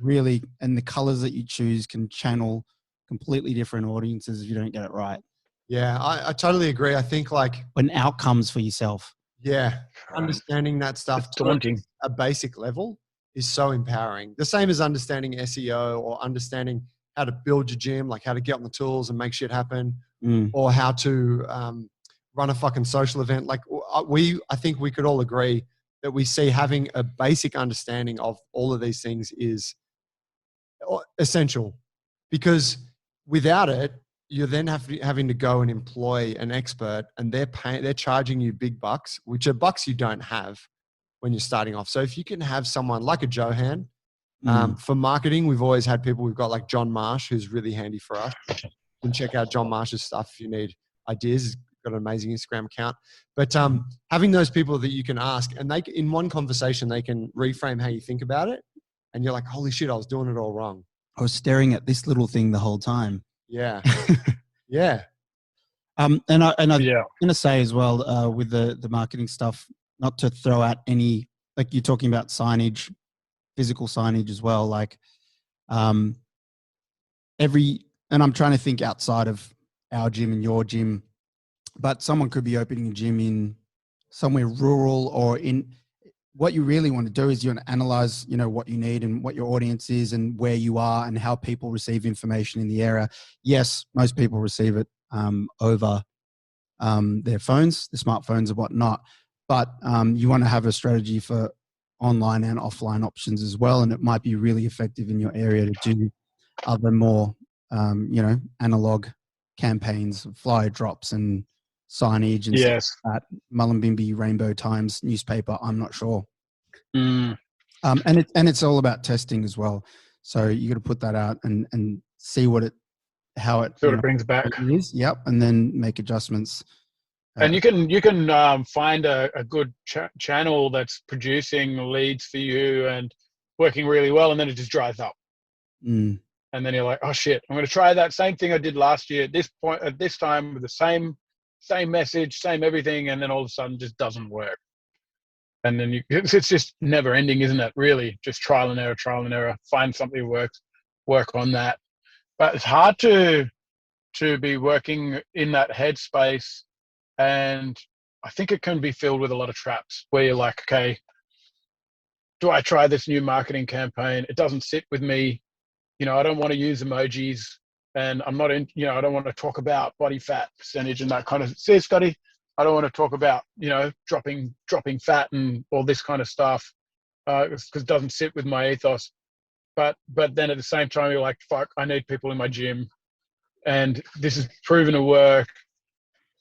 really, and the colors that you choose can channel completely different audiences if you don't get it right. Yeah, I totally agree. I think An outcomes for yourself. yeah, understanding that stuff It's to daunting. a basic level is so empowering. The same as understanding SEO or understanding how to build your gym, like how to get on the tools and make shit happen, or how to run a fucking social event. Like I think we could all agree that we see having a basic understanding of all of these things is essential, because without it, you're then having to go and employ an expert, and they're charging you big bucks, which are bucks you don't have when you're starting off. So if you can have someone like a Johan, for marketing, we've always had people. We've got like John Marsh, who's really handy for us. You can check out John Marsh's stuff if you need ideas. He's got an amazing Instagram account. But having those people that you can ask, and they in one conversation they can reframe how you think about it, and you're like, holy shit, I was doing it all wrong. I was staring at this little thing the whole time. Yeah, yeah. And I'm Yeah. going to say as well with the marketing stuff, not to throw out any, like you're talking about signage, physical signage as well. Like and I'm trying to think outside of our gym and your gym, but someone could be opening a gym in somewhere rural, or in what you really want to do is you want to analyze, what you need and what your audience is and where you are and how people receive information in the area. Yes, most people receive it over their phones, their smartphones and whatnot, but you want to have a strategy for online and offline options as well. And it might be really effective in your area to do other more, analog campaigns, flyer drops and signage and Yes. stuff like that. Mullumbimby Rainbow Times newspaper, I'm not sure. Mm. And it's all about testing as well. So you got to put that out and see how it Sort of brings back. is. Yep, and then make adjustments. And you can find a good channel that's producing leads for you and working really well, and then it just dries up. Mm. And then you're like, oh shit, I'm going to try that same thing I did last year at this time with the same message, same everything, and then all of a sudden just doesn't work. And then it's just never ending, isn't it? Really, just trial and error, find something that works, work on that. But it's hard to be working in that headspace, and I think it can be filled with a lot of traps where you're like, okay, do I try this new marketing campaign? It doesn't sit with me. I don't want to use emojis, and I'm not in, I don't want to talk about body fat percentage and that kind of, see, Scotty, I don't want to talk about, dropping fat and all this kind of stuff, because it doesn't sit with my ethos. But then at the same time, you're like, fuck, I need people in my gym, and this is proven to work.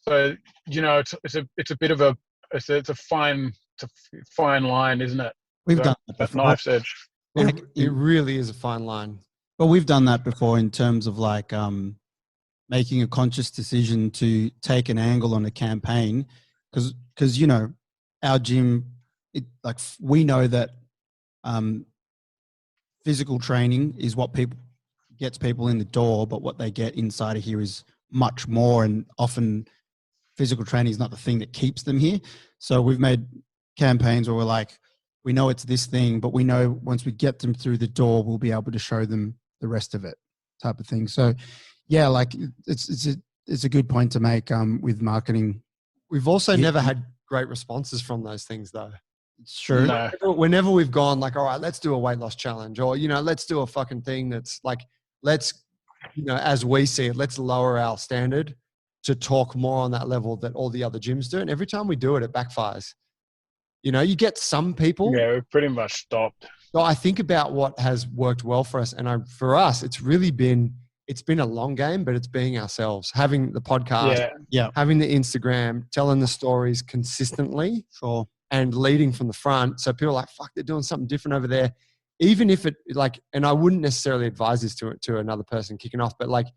So, it's a bit of it's a fine line, isn't it? We've done that That before. knife's edge. It really is a fine line. But we've done that before in terms of like making a conscious decision to take an angle on a campaign, because our gym, we know that physical training is what gets people in the door, but what they get inside of here is much more, and often physical training is not the thing that keeps them here. So we've made campaigns where we're like, we know it's this thing, but we know once we get them through the door, we'll be able to show them the rest of it, type of thing. So, yeah, like it's a good point to make with marketing. We've also never had great responses from those things, though. It's true. No. Whenever we've gone like, all right, let's do a weight loss challenge, or let's do a fucking thing that's like, let's, as we see it, let's lower our standard to talk more on that level that all the other gyms do. And every time we do it, it backfires. You get some people. Yeah, we pretty much stopped. So I think about what has worked well for us, and for us, it's been a long game, but it's being ourselves, having the podcast, having the Instagram, telling the stories consistently, and leading from the front. So people are like, fuck, they're doing something different over there. Even if it and I wouldn't necessarily advise this to another person kicking off, but like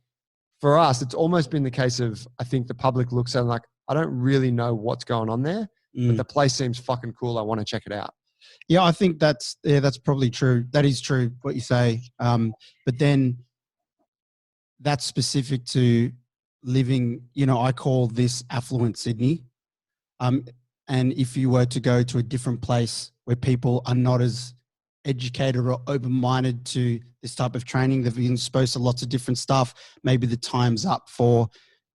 for us, it's almost been the case of, I think the public looks at it like, I don't really know what's going on there, but the place seems fucking cool. I want to check it out. Yeah, I think that's probably true. That is true, what you say. But then that's specific to living, I call this affluent Sydney. And if you were to go to a different place where people are not as educated or open-minded to this type of training, they've been exposed to lots of different stuff, maybe the time's up for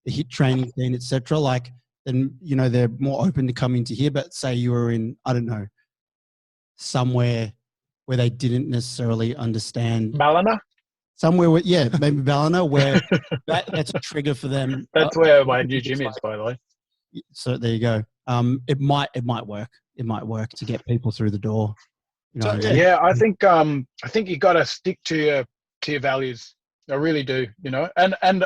the HIIT training scene, etc. Like, then, they're more open to coming to here. But say you were in, I don't know, somewhere where they didn't necessarily understand. Ballina? Somewhere where, maybe Ballina, where that's a trigger for them. That's where my new gym is, by the way. So there you go. It might work. It might work to get people through the door. Yeah, I think you got to stick to your values. I really do. And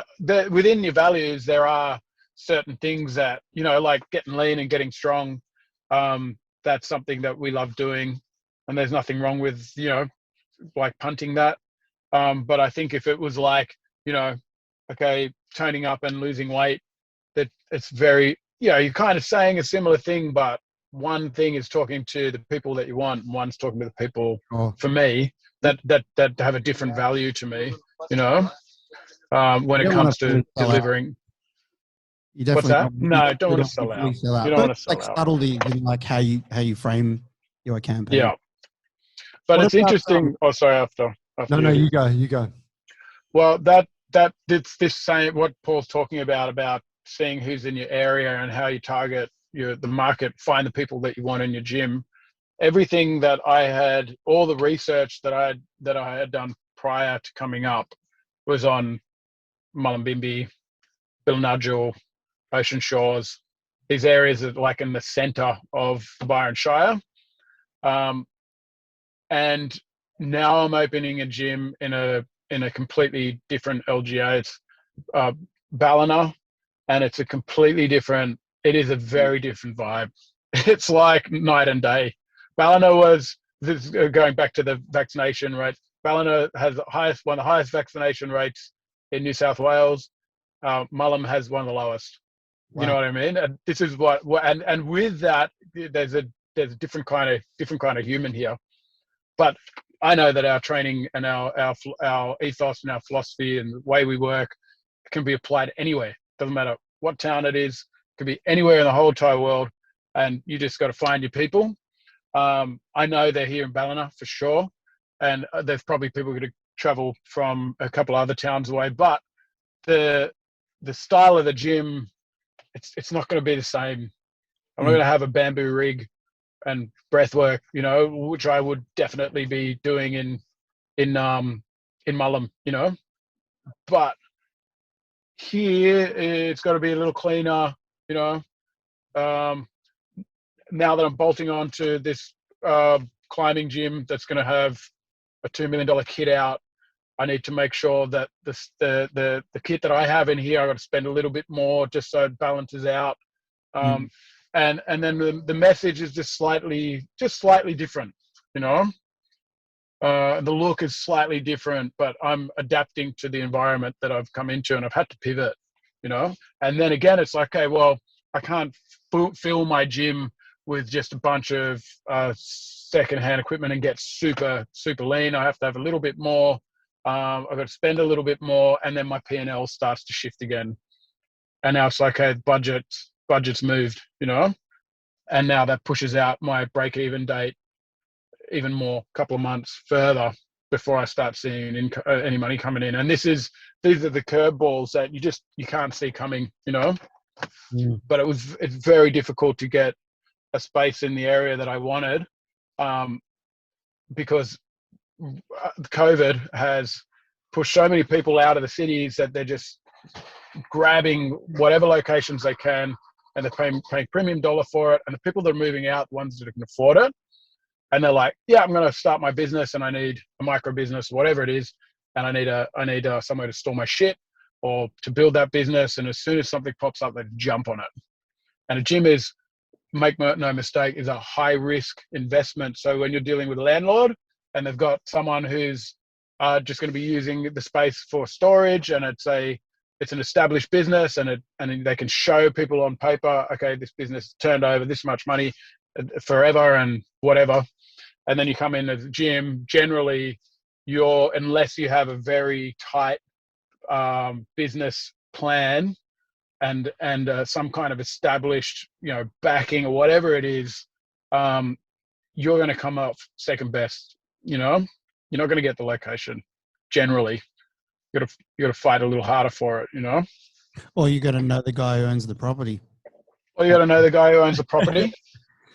within your values, there are certain things that like getting lean and getting strong. That's something that we love doing, and there's nothing wrong with like punting that. But I think if it was like okay, toning up and losing weight, that it's very you're kind of saying a similar thing, but one thing is talking to the people that you want, and one's talking to the people for me that have a different value to me. When it comes to delivering. You definitely What's that? No, don't want to sell out. You don't want to sell out. Subtlety in like how you frame your campaign. Yeah, but it's interesting. Sorry, after no, you go. Well, it's this same what Paul's talking about seeing who's in your area and how you target the market, find the people that you want in your gym. Everything that I had, all the research that I had done prior to coming up was on Mullumbimby, Bilnudgel, Ocean Shores. These areas are like in the center of the Byron Shire. And now I'm opening a gym in a completely different LGA. It's Ballina, and it's a completely different. It is a very different vibe. It's like night and day. Ballina going back to the vaccination rate. Ballina has one of the highest vaccination rates in New South Wales. Mullum has one of the lowest. Wow. You know what I mean? And this is and with that, there's a different kind of human here. But I know that our training and our ethos and our philosophy and the way we work can be applied anywhere. Doesn't matter what town it is. It can be anywhere in the whole entire world, and you just got to find your people. I know they're here in Ballina for sure, and there's probably people going to travel from a couple other towns away. But the style of the gym, it's not going to be the same. I'm not going to have a bamboo rig and breath work, which I would definitely be doing in Mullum, But here it's got to be a little cleaner, Now that I'm bolting on to this climbing gym that's going to have a $2 million kit out, I need to make sure that the kit that I have in here, I've got to spend a little bit more just so it balances out. And then the message is just slightly different, The look is slightly different, but I'm adapting to the environment that I've come into, and I've had to pivot, And then again, it's like, okay, well, I can't fill my gym with just a bunch of secondhand equipment and get super, super lean. I have to have a little bit more. I've got to spend a little bit more, and then my P&L starts to shift again. And now it's like, okay, budget's moved, and now that pushes out my break-even date even more, a couple of months further before I start seeing any money coming in. And these are the curveballs that you can't see coming, you know. But it's very difficult to get a space in the area that I wanted, because COVID has pushed so many people out of the cities that they're just grabbing whatever locations they can, and they're paying premium dollar for it. And the people that are moving out, the ones that can afford it, and they're like, yeah, I'm going to start my business and I need a micro business, whatever it is, and I need somewhere to store my shit or to build that business. And as soon as something pops up, they jump on it. And a gym is, make no mistake, is a high risk investment. So when you're dealing with a landlord and they've got someone who's just going to be using the space for storage, and it's an established business, and they can show people on paper, okay, this business turned over this much money forever and whatever. And then you come in as a gym, generally unless you have a very tight business plan and some kind of established, you know, backing or whatever it is, you're going to come up second best. You know, you're not going to get the location. Generally, you got to fight a little harder for it. You know, Or you got to know the guy who owns the property. Or you got to know the guy who owns the property,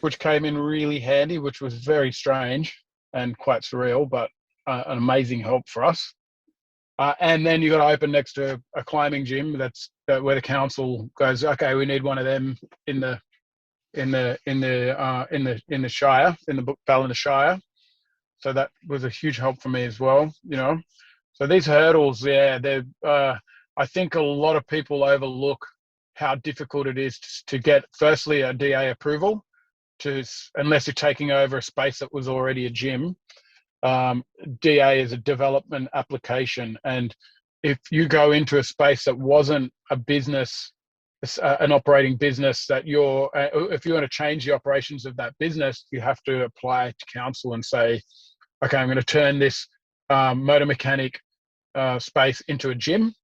which came in really handy, which was very strange and quite surreal, but an amazing help for us. And then you got to open next to a climbing gym. That's where the council goes, okay, we need one of them in the Shire, in the Ballina Shire. So that was a huge help for me as well, you know. So these hurdles, yeah, I think a lot of people overlook how difficult it is to get, firstly, a DA approval, unless you're taking over a space that was already a gym. DA is a development application, and if you go into a space that wasn't a business, an operating business, that if you want to change the operations of that business, you have to apply to council and say, okay, I'm going to turn this motor mechanic space into a gym,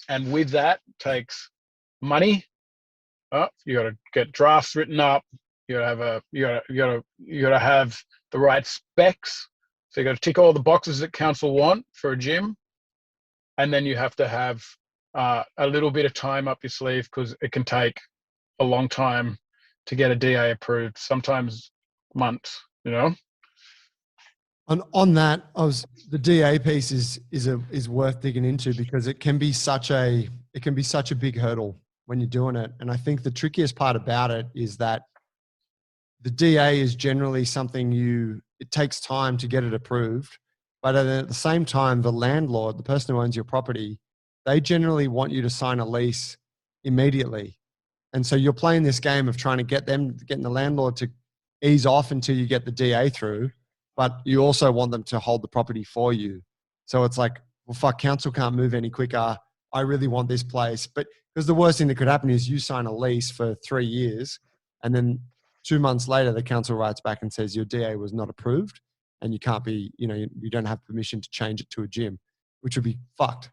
and with that takes money. You got to get drafts written up. You got to have the right specs. So you got to tick all the boxes that council want for a gym, and then you have to have a little bit of time up your sleeve, because it can take a long time to get a DA approved. Sometimes months, you know. On that, the DA piece is worth digging into, because it can be such a big hurdle when you're doing it. And I think the trickiest part about it is that the DA is generally something it takes time to get it approved, but at the same time, the landlord, the person who owns your property, they generally want you to sign a lease immediately. And so you're playing this game of trying to getting the landlord to ease off until you get the DA through, but you also want them to hold the property for you. So it's like, well, fuck, council can't move any quicker. I really want this place. But because the worst thing that could happen is you sign a lease for 3 years, and then 2 months later, the council writes back and says your DA was not approved, and you can't be, you know, you don't have permission to change it to a gym, which would be fucked.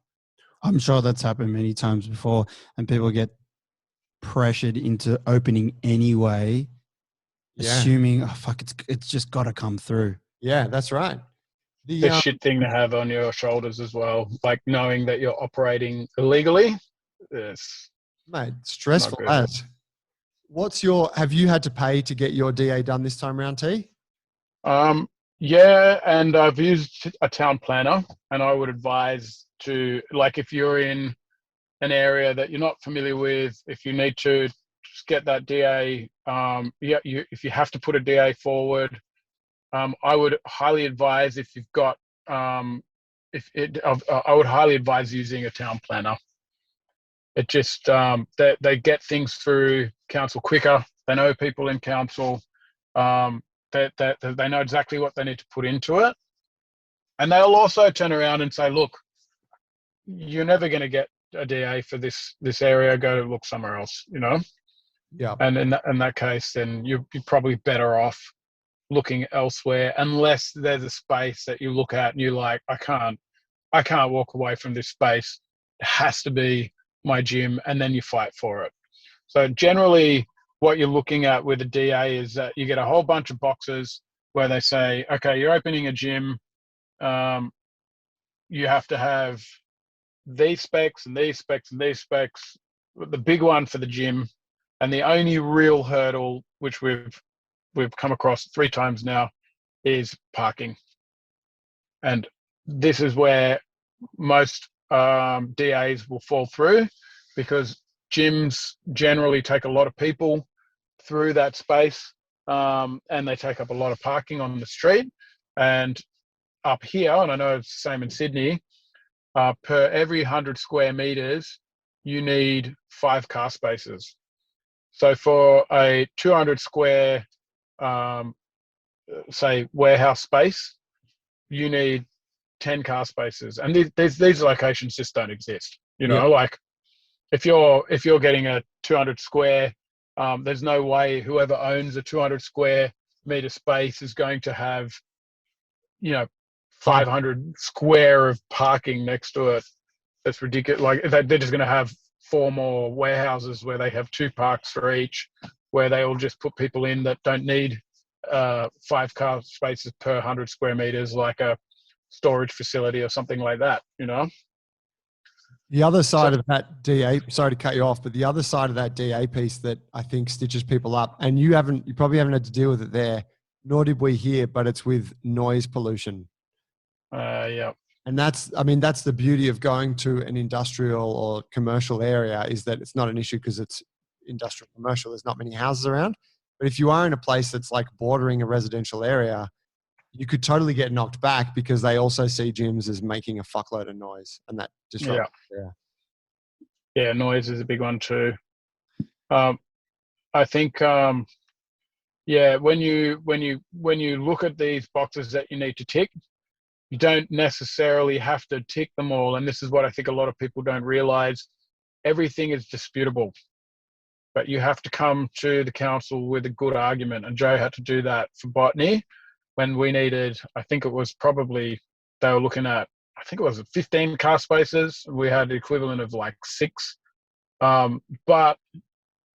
I'm sure that's happened many times before, and people get pressured into opening anyway, assuming, oh fuck, it's just got to come through. Yeah, that's right. The shit thing to have on your shoulders as well, like knowing that you're operating illegally. Mate, stressful as. Have you had to pay to get your DA done this time around, T? Yeah, and I've used a town planner, and I would advise to, like, if you're in an area that you're not familiar with, if you need to just get that DA, if you have to put a DA forward, I would highly advise, if you've got, I would highly advise using a town planner. It just, they get things through council quicker. They know people in council. They know exactly what they need to put into it. And they'll also turn around and say, look, you're never going to get a DA for this area. Go look somewhere else, you know? Yeah. And in that case, then you're probably better off looking elsewhere, unless there's a space that you look at and you're like, I can't walk away from this space. It has to be my gym, and then you fight for it. So generally, what you're looking at with a DA is that you get a whole bunch of boxes where they say, okay, you're opening a gym. You have to have these specs and these specs and these specs. The big one for the gym, and the only real hurdle, which we've come across 3 times now, is parking. And this is where most DAs will fall through, because gyms generally take a lot of people through that space, and they take up a lot of parking on the street. And up here, and I know it's the same in Sydney, per every 100 square meters, you need 5 car spaces. So for a 200 square, say, warehouse space, you need 10 car spaces. And these locations just don't exist. You know, like if you're getting a 200 square, there's no way whoever owns a 200 square meter space is going to have, 500 square of parking next to it. That's ridiculous. Like, they're just going to have 4 more warehouses where they have 2 parks for each, where they all just put people in that don't need 5 car spaces per 100 square meters, like a storage facility or something like that, The other side of that DA, sorry to cut you off, but the other side of that DA piece that I think stitches people up, and you probably haven't had to deal with it there, nor did we here, but it's with noise pollution. Yeah. And that's the beauty of going to an industrial or commercial area, is that it's not an issue because it's industrial commercial. There's not many houses around. But if you are in a place that's like bordering a residential area, you could totally get knocked back, because they also see gyms as making a fuckload of noise, and that disrupts. Yeah, noise is a big one too. I think, when you look at these boxes that you need to tick, you don't necessarily have to tick them all. And this is what I think a lot of people don't realize. Everything is disputable, but you have to come to the council with a good argument. And Joe had to do that for Botany when we needed, I think it was probably, they were looking at, I think it was 15 car spaces. We had the equivalent of like 6. But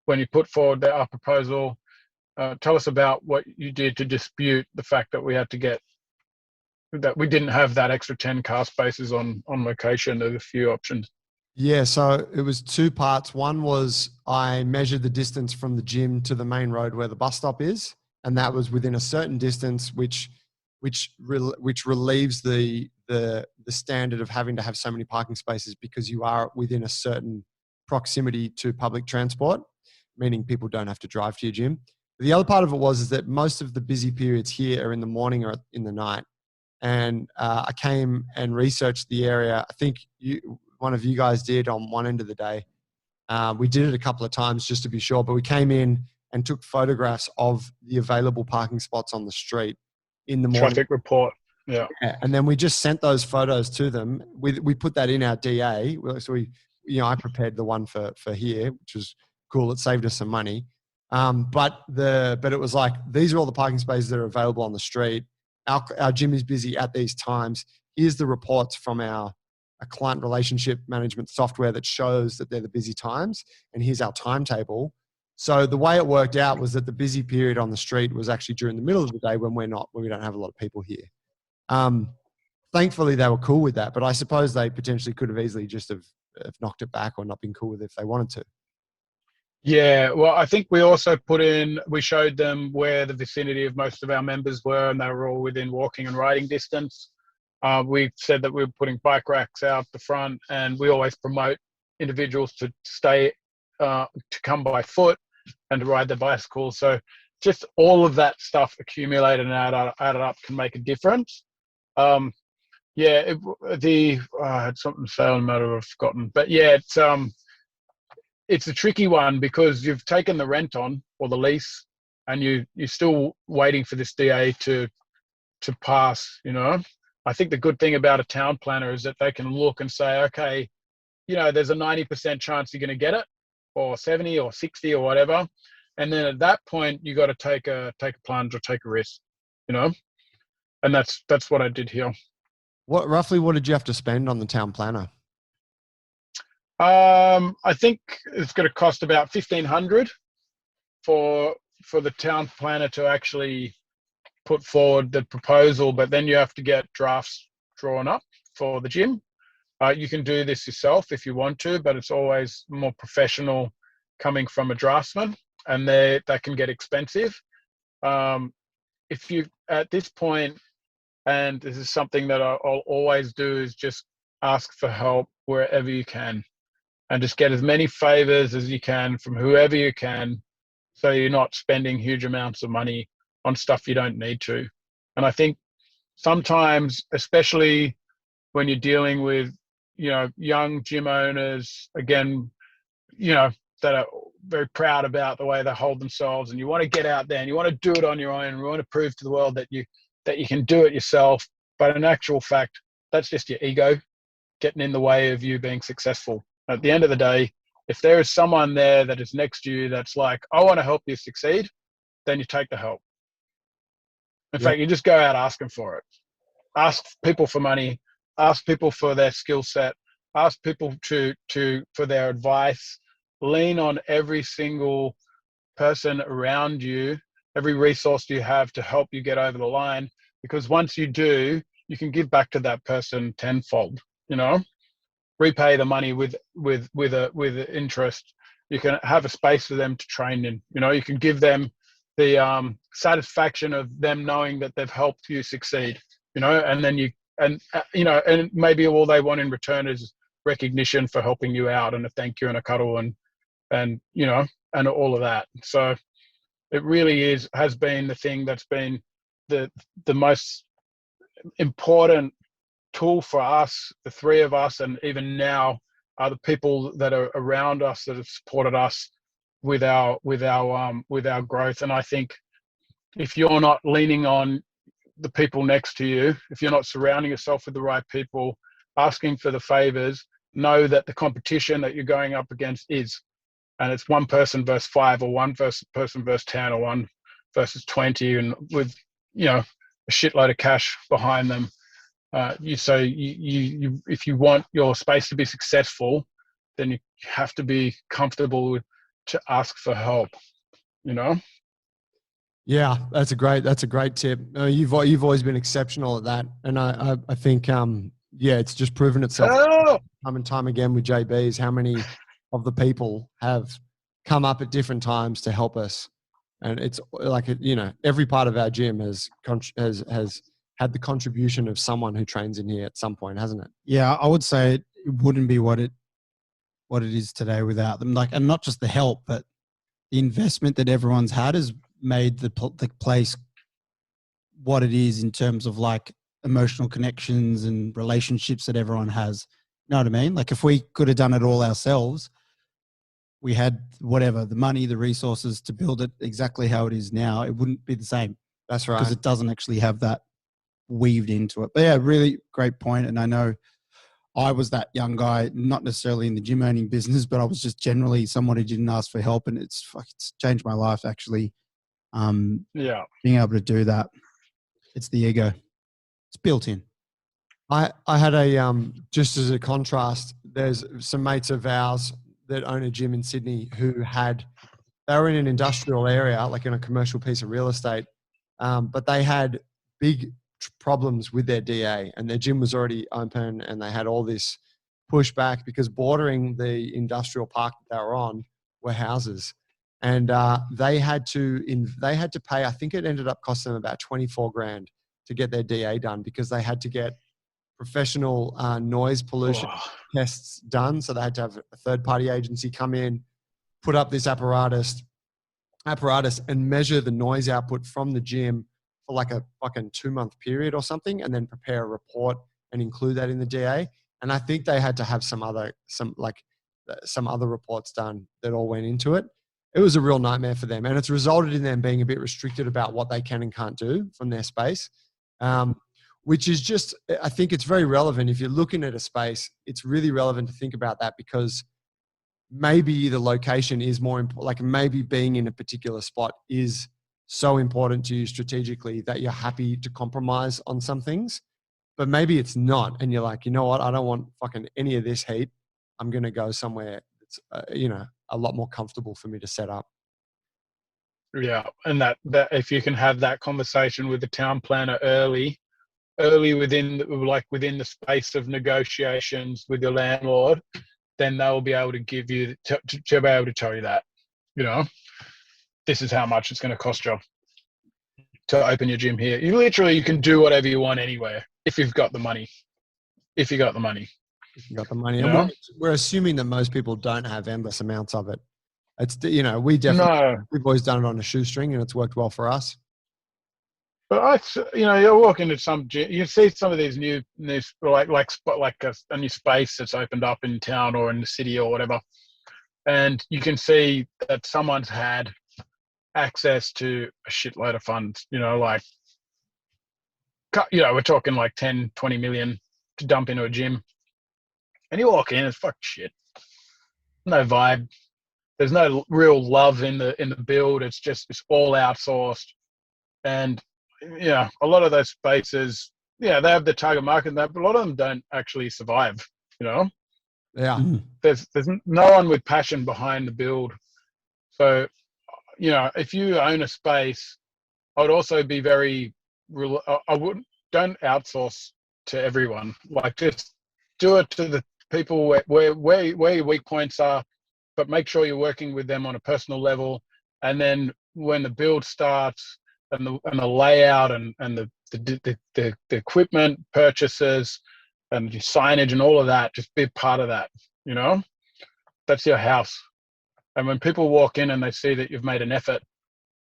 when you put forward our proposal, tell us about what you did to dispute the fact that we had to get, that we didn't have that extra 10 car spaces on location. There's a few options. Yeah, so it was 2 parts. One was I measured the distance from the gym to the main road where the bus stop is, and that was within a certain distance, which relieves the standard of having to have so many parking spaces, because you are within a certain proximity to public transport, meaning people don't have to drive to your gym. The other part of it is that most of the busy periods here are in the morning or in the night. And I came and researched the area. I think one of you guys did on one end of the day. We did it a couple of times just to be sure, but we came in and took photographs of the available parking spots on the street in the morning. Traffic report. Yeah. And then we just sent those photos to them. We put that in our DA. So I prepared the one for here, which was cool. It saved us some money. But it was like, these are all the parking spaces that are available on the street. Our gym is busy at these times. Here's the reports from a client relationship management software that shows that they're the busy times. And here's our timetable. So the way it worked out was that the busy period on the street was actually during the middle of the day when we don't have a lot of people here. Thankfully, they were cool with that, but I suppose they potentially could have easily just have knocked it back or not been cool with it if they wanted to. Yeah, well, I think we also we showed them where the vicinity of most of our members were, and they were all within walking and riding distance. We said that we were putting bike racks out the front, and we always promote individuals to come by foot and to ride their bicycle. So just all of that stuff accumulated and added up can make a difference. I had something to say on the matter, I've forgotten. But yeah, it's a tricky one, because you've taken the rent on or the lease, and you're still waiting for this DA to pass. I think the good thing about a town planner is that they can look and say, okay, there's a 90% chance you're going to get it, or 70 or 60 or whatever. And then at that point, you got to take a plunge or take a risk, and that's what I did here. What did you have to spend on the town planner? I think it's going to cost about $1,500. for the town planner to actually put forward the proposal, but then you have to get drafts drawn up for the gym. You can do this yourself if you want to, but it's always more professional coming from a draftsman, and that can get expensive. If you at this point, and this is something that I'll always do, is just ask for help wherever you can, and just get as many favors as you can from whoever you can, so you're not spending huge amounts of money on stuff you don't need to. And I think sometimes, especially when you're dealing with, young gym owners, again, that are very proud about the way they hold themselves, and you want to get out there and you want to do it on your own, and you want to prove to the world that you can do it yourself. But in actual fact, that's just your ego getting in the way of you being successful. At the end of the day, if there is someone there that is next to you that's like, I want to help you succeed, then you take the help. In fact, you just go out asking for it. Ask people for money, ask people for their skill set, ask people for their advice. Lean on every single person around you, every resource you have to help you get over the line, because once you do, you can give back to that person tenfold, repay the money with interest. You can have a space for them to train in, you can give them the satisfaction of them knowing that they've helped you succeed, and then and maybe all they want in return is recognition for helping you out, and a thank you and a cuddle and all of that. So it really has been the thing that's been the most important tool for us, the three of us, and even now are the people that are around us that have supported us with our growth. And I think if you're not leaning on the people next to you, if you're not surrounding yourself with the right people, asking for the favors, know that the competition that you're going up against and it's one person versus 5, or one person versus 10, or 1 versus 20, and with a shitload of cash behind them. If you want your space to be successful, then you have to be comfortable to ask for help. Yeah, that's a great tip. You've always been exceptional at that, and I think it's just proven itself time and time again with JB's how many of the people have come up at different times to help us, and it's like every part of our gym has had the contribution of someone who trains in here at some point, hasn't it? Yeah, I would say it wouldn't be what it is today without them. And not just the help, but the investment that everyone's had has made the place what it is in terms of emotional connections and relationships that everyone has. You know what I mean? If we could have done it all ourselves, we had the money, the resources to build it exactly how it is now, it wouldn't be the same. That's right. Because it doesn't actually have that weaved into it. But yeah, really great point. And I know I was that young guy, not necessarily in the gym owning business, but I was just generally someone who didn't ask for help, and it's changed my life actually. Being able to do that, it's the ego. It's built in. I had just as a contrast, there's some mates of ours that own a gym in Sydney who they were in an industrial area, like in a commercial piece of real estate, but they had big problems with their DA, and their gym was already open, and they had all this pushback because bordering the industrial park that they were on were houses, and they had to pay. I think it ended up costing them about 24 grand to get their DA done, because they had to get professional noise pollution tests done. So they had to have a third-party agency come in, put up this apparatus and measure the noise output from the gym for a fucking 2-month period or something, and then prepare a report and include that in the DA. And I think they had to have some other reports done that all went into it. It was a real nightmare for them, and it's resulted in them being a bit restricted about what they can and can't do from their space. Which is just, I think it's very relevant. If you're looking at a space, it's really relevant to think about that, because maybe the location is more important. Maybe being in a particular spot is so important to you strategically that you're happy to compromise on some things, but maybe it's not. And you're like, you know what? I don't want fucking any of this heat. I'm going to go somewhere that's, a lot more comfortable for me to set up. Yeah, and that if you can have that conversation with the town planner early within the space of negotiations with your landlord, then they'll be able to give you to be able to tell you that, you know, this is how much it's going to cost you to open your gym here. You can do whatever you want anywhere if you've got the money. If you got the money. If you got the money. You And know? we're assuming that most people don't have endless amounts of it. It's, we've always done it on a shoestring and it's worked well for us. But you walk into some gym, you see some of these new like a new space that's opened up in town or in the city or whatever, and you can see that someone's had access to a shitload of funds. We're talking like 10, 20 million to dump into a gym, and you walk in, it's fucking shit. No vibe. There's no real love in the build. It's all outsourced, and a lot of those spaces, they have the target market, but a lot of them don't actually survive. Yeah. There's no one with passion behind the build. So, if you own a space, I would also be don't outsource to everyone. Like, just do it to the people where your weak points are, but make sure you're working with them on a personal level. And then when the build starts and the layout and the equipment purchases and the signage and all of that, just be part of that. That's your house. And when people walk in and they see that you've made an effort,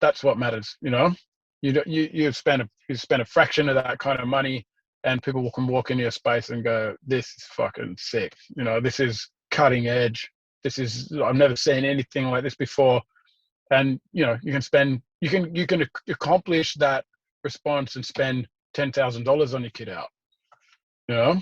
that's what matters. You spend a fraction of that kind of money, and people can walk into your space and go, "This is fucking sick." This is cutting edge. I've never seen anything like this before. And you can accomplish that response and spend $10,000 on your kit out. Well,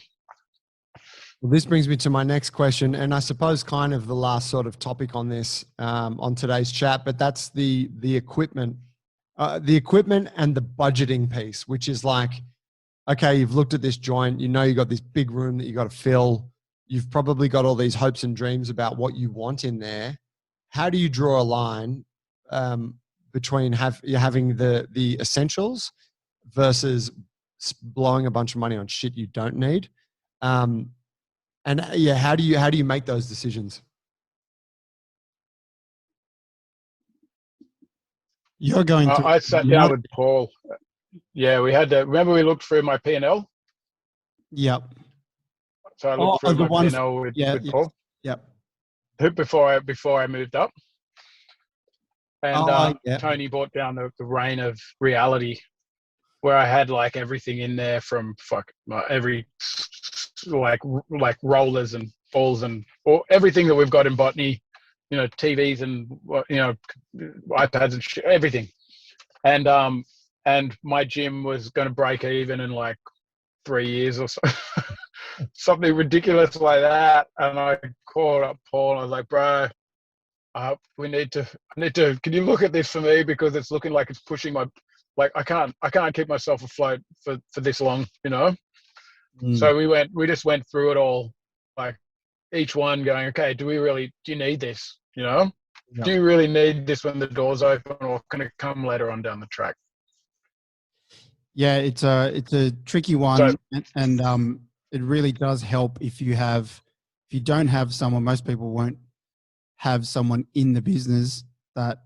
this brings me to my next question, and I suppose kind of the last sort of topic on this on today's chat, but that's the equipment and the budgeting piece, which is like, okay, you've looked at this joint, you got this big room that you got to fill. You've probably got all these hopes and dreams about what you want in there. How do you draw a line between having the essentials versus blowing a bunch of money on shit you don't need? How do you make those decisions? You're going to. I sat down with Paul. Yeah, we had to. Remember, we looked through my P&L. Yep. So I looked through my P&L with Paul. Yep. Before I moved up, and Tony brought down the reign of reality, where I had like everything in there from every like rollers and balls and everything that we've got in Botany, TVs and iPads and shit, everything, and my gym was going to break even in like 3 years or so. Something ridiculous like that. And I called up Paul and I was like, bro, I need to, can you look at this for me? Because it's looking like it's pushing I can't keep myself afloat for this long, So we just went through it all, like each one going, okay, do you need this? Do you really need this when the door's open, or can it come later on down the track? Yeah, it's a tricky one. And it really does help if you don't have someone. Most people won't have someone in the business that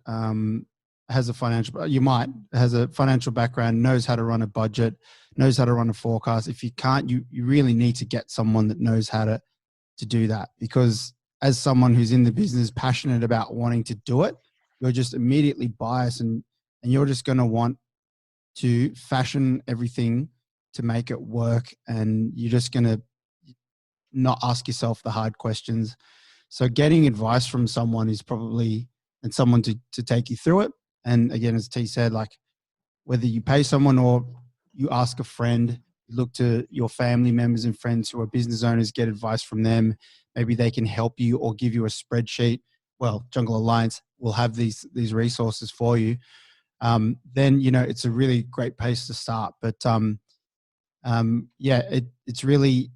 has a financial background, knows how to run a budget, knows how to run a forecast. If you can't, you really need to get someone that knows how to do that, because as someone who's in the business, passionate about wanting to do it, you're just immediately biased and you're just going to want to fashion everything to make it work, and you're just going to not ask yourself the hard questions. So getting advice from someone is probably, and someone to take you through it. And again, as T said, like whether you pay someone or you ask a friend, look to your family members and friends who are business owners, get advice from them. Maybe they can help you or give you a spreadsheet. Well, Jungle Alliance will have these resources for you. Then, it's a really great place to start. But it's really,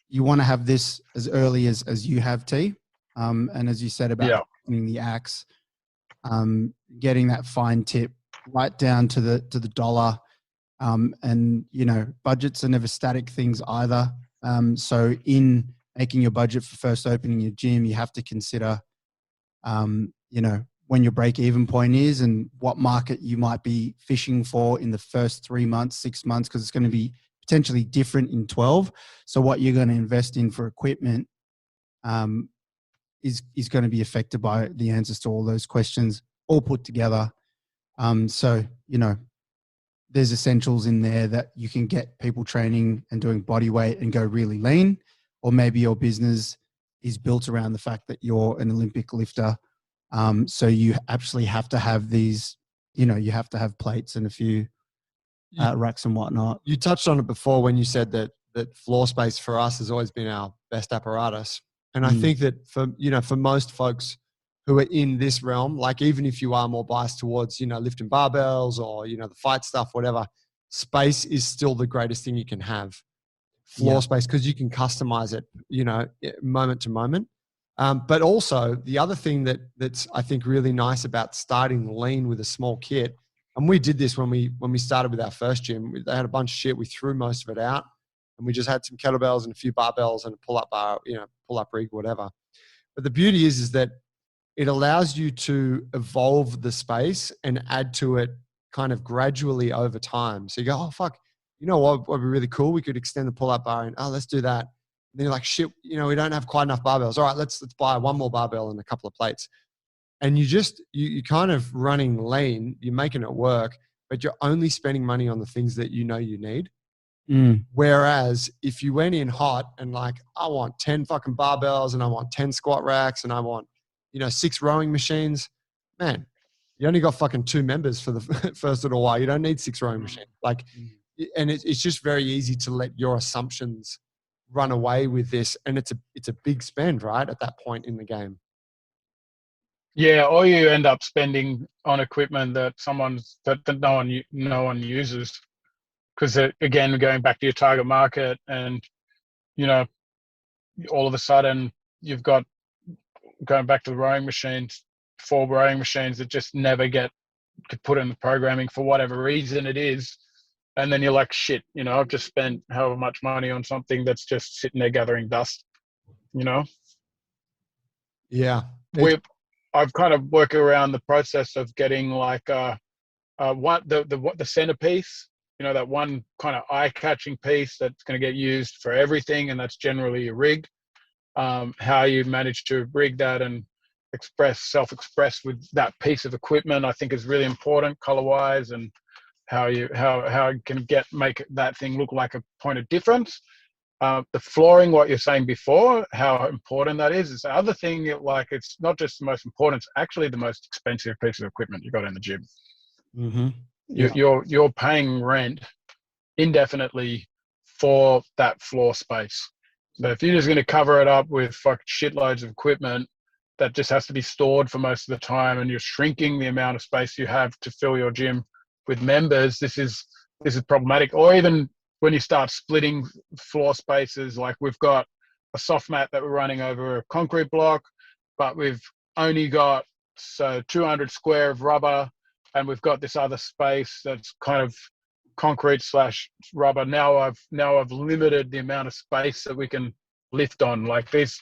you want to have this as early as you have, T. And as you said about opening the acts, getting that fine tip right down to the dollar. And budgets are never static things either. So in making your budget for first opening your gym, you have to consider, when your break-even point is and what market you might be fishing for in the first 3 months, 6 months, because it's going to be potentially different in 12. So what you're going to invest in for equipment is going to be affected by the answers to all those questions all put together. There's essentials in there that you can get people training and doing body weight and go really lean, or maybe your business is built around the fact that you're an Olympic lifter. So you actually have to have these, you have to have plates and a few racks and whatnot. You touched on it before when you said that floor space for us has always been our best apparatus. And I think that for most folks who are in this realm, like even if you are more biased towards, lifting barbells or, the fight stuff, whatever, space is still the greatest thing you can have. Floor space, because you can customize it, moment to moment. But also the other thing that's I think really nice about starting lean with a small kit, and we did this when we started with our first gym. They had a bunch of shit. We threw most of it out, and we just had some kettlebells and a few barbells and a pull-up bar, pull-up rig, whatever. But the beauty is that it allows you to evolve the space and add to it kind of gradually over time. So you go, oh, fuck, what would be really cool? We could extend the pull-up bar and, let's do that. And then you're like, shit, we don't have quite enough barbells. All right, let's buy one more barbell and a couple of plates. And you kind of running lean, you're making it work, but you're only spending money on the things that you need. Whereas if you went in hot and like, I want 10 fucking barbells and I want 10 squat racks and I want 6 rowing machines, man, you only got fucking 2 members for the first little while. You don't need 6 rowing machines. And it's just very easy to let your assumptions run away with this. And it's a big spend, right? At that point in the game. Yeah. Or you end up spending on equipment that no one uses. Because again, going back to your target market and, all of a sudden you've got, going back to the rowing machines, 4 rowing machines that just never get put in the programming for whatever reason it is. And then you're like, shit, I've just spent however much money on something that's just sitting there gathering dust, Yeah. I've kind of worked around the process of getting like the centerpiece, that one kind of eye-catching piece that's going to get used for everything, and that's generally a rig. How you manage to rig that and self-express with that piece of equipment, I think is really important color-wise, and how you can make that thing look like a point of difference. The flooring, what you're saying before, how important that is the other thing. Like, it's not just the most important, it's actually the most expensive piece of equipment you got in the gym. Mm-hmm. Yeah. You're paying rent indefinitely for that floor space. So if you're just going to cover it up with shitloads of equipment that just has to be stored for most of the time, and you're shrinking the amount of space you have to fill your gym with members, this is problematic. Or even when you start splitting floor spaces, like we've got a soft mat that we're running over a concrete block, but we've only got 200 square of rubber, and we've got this other space that's kind of concrete / rubber. Now I've limited the amount of space that we can lift on like this.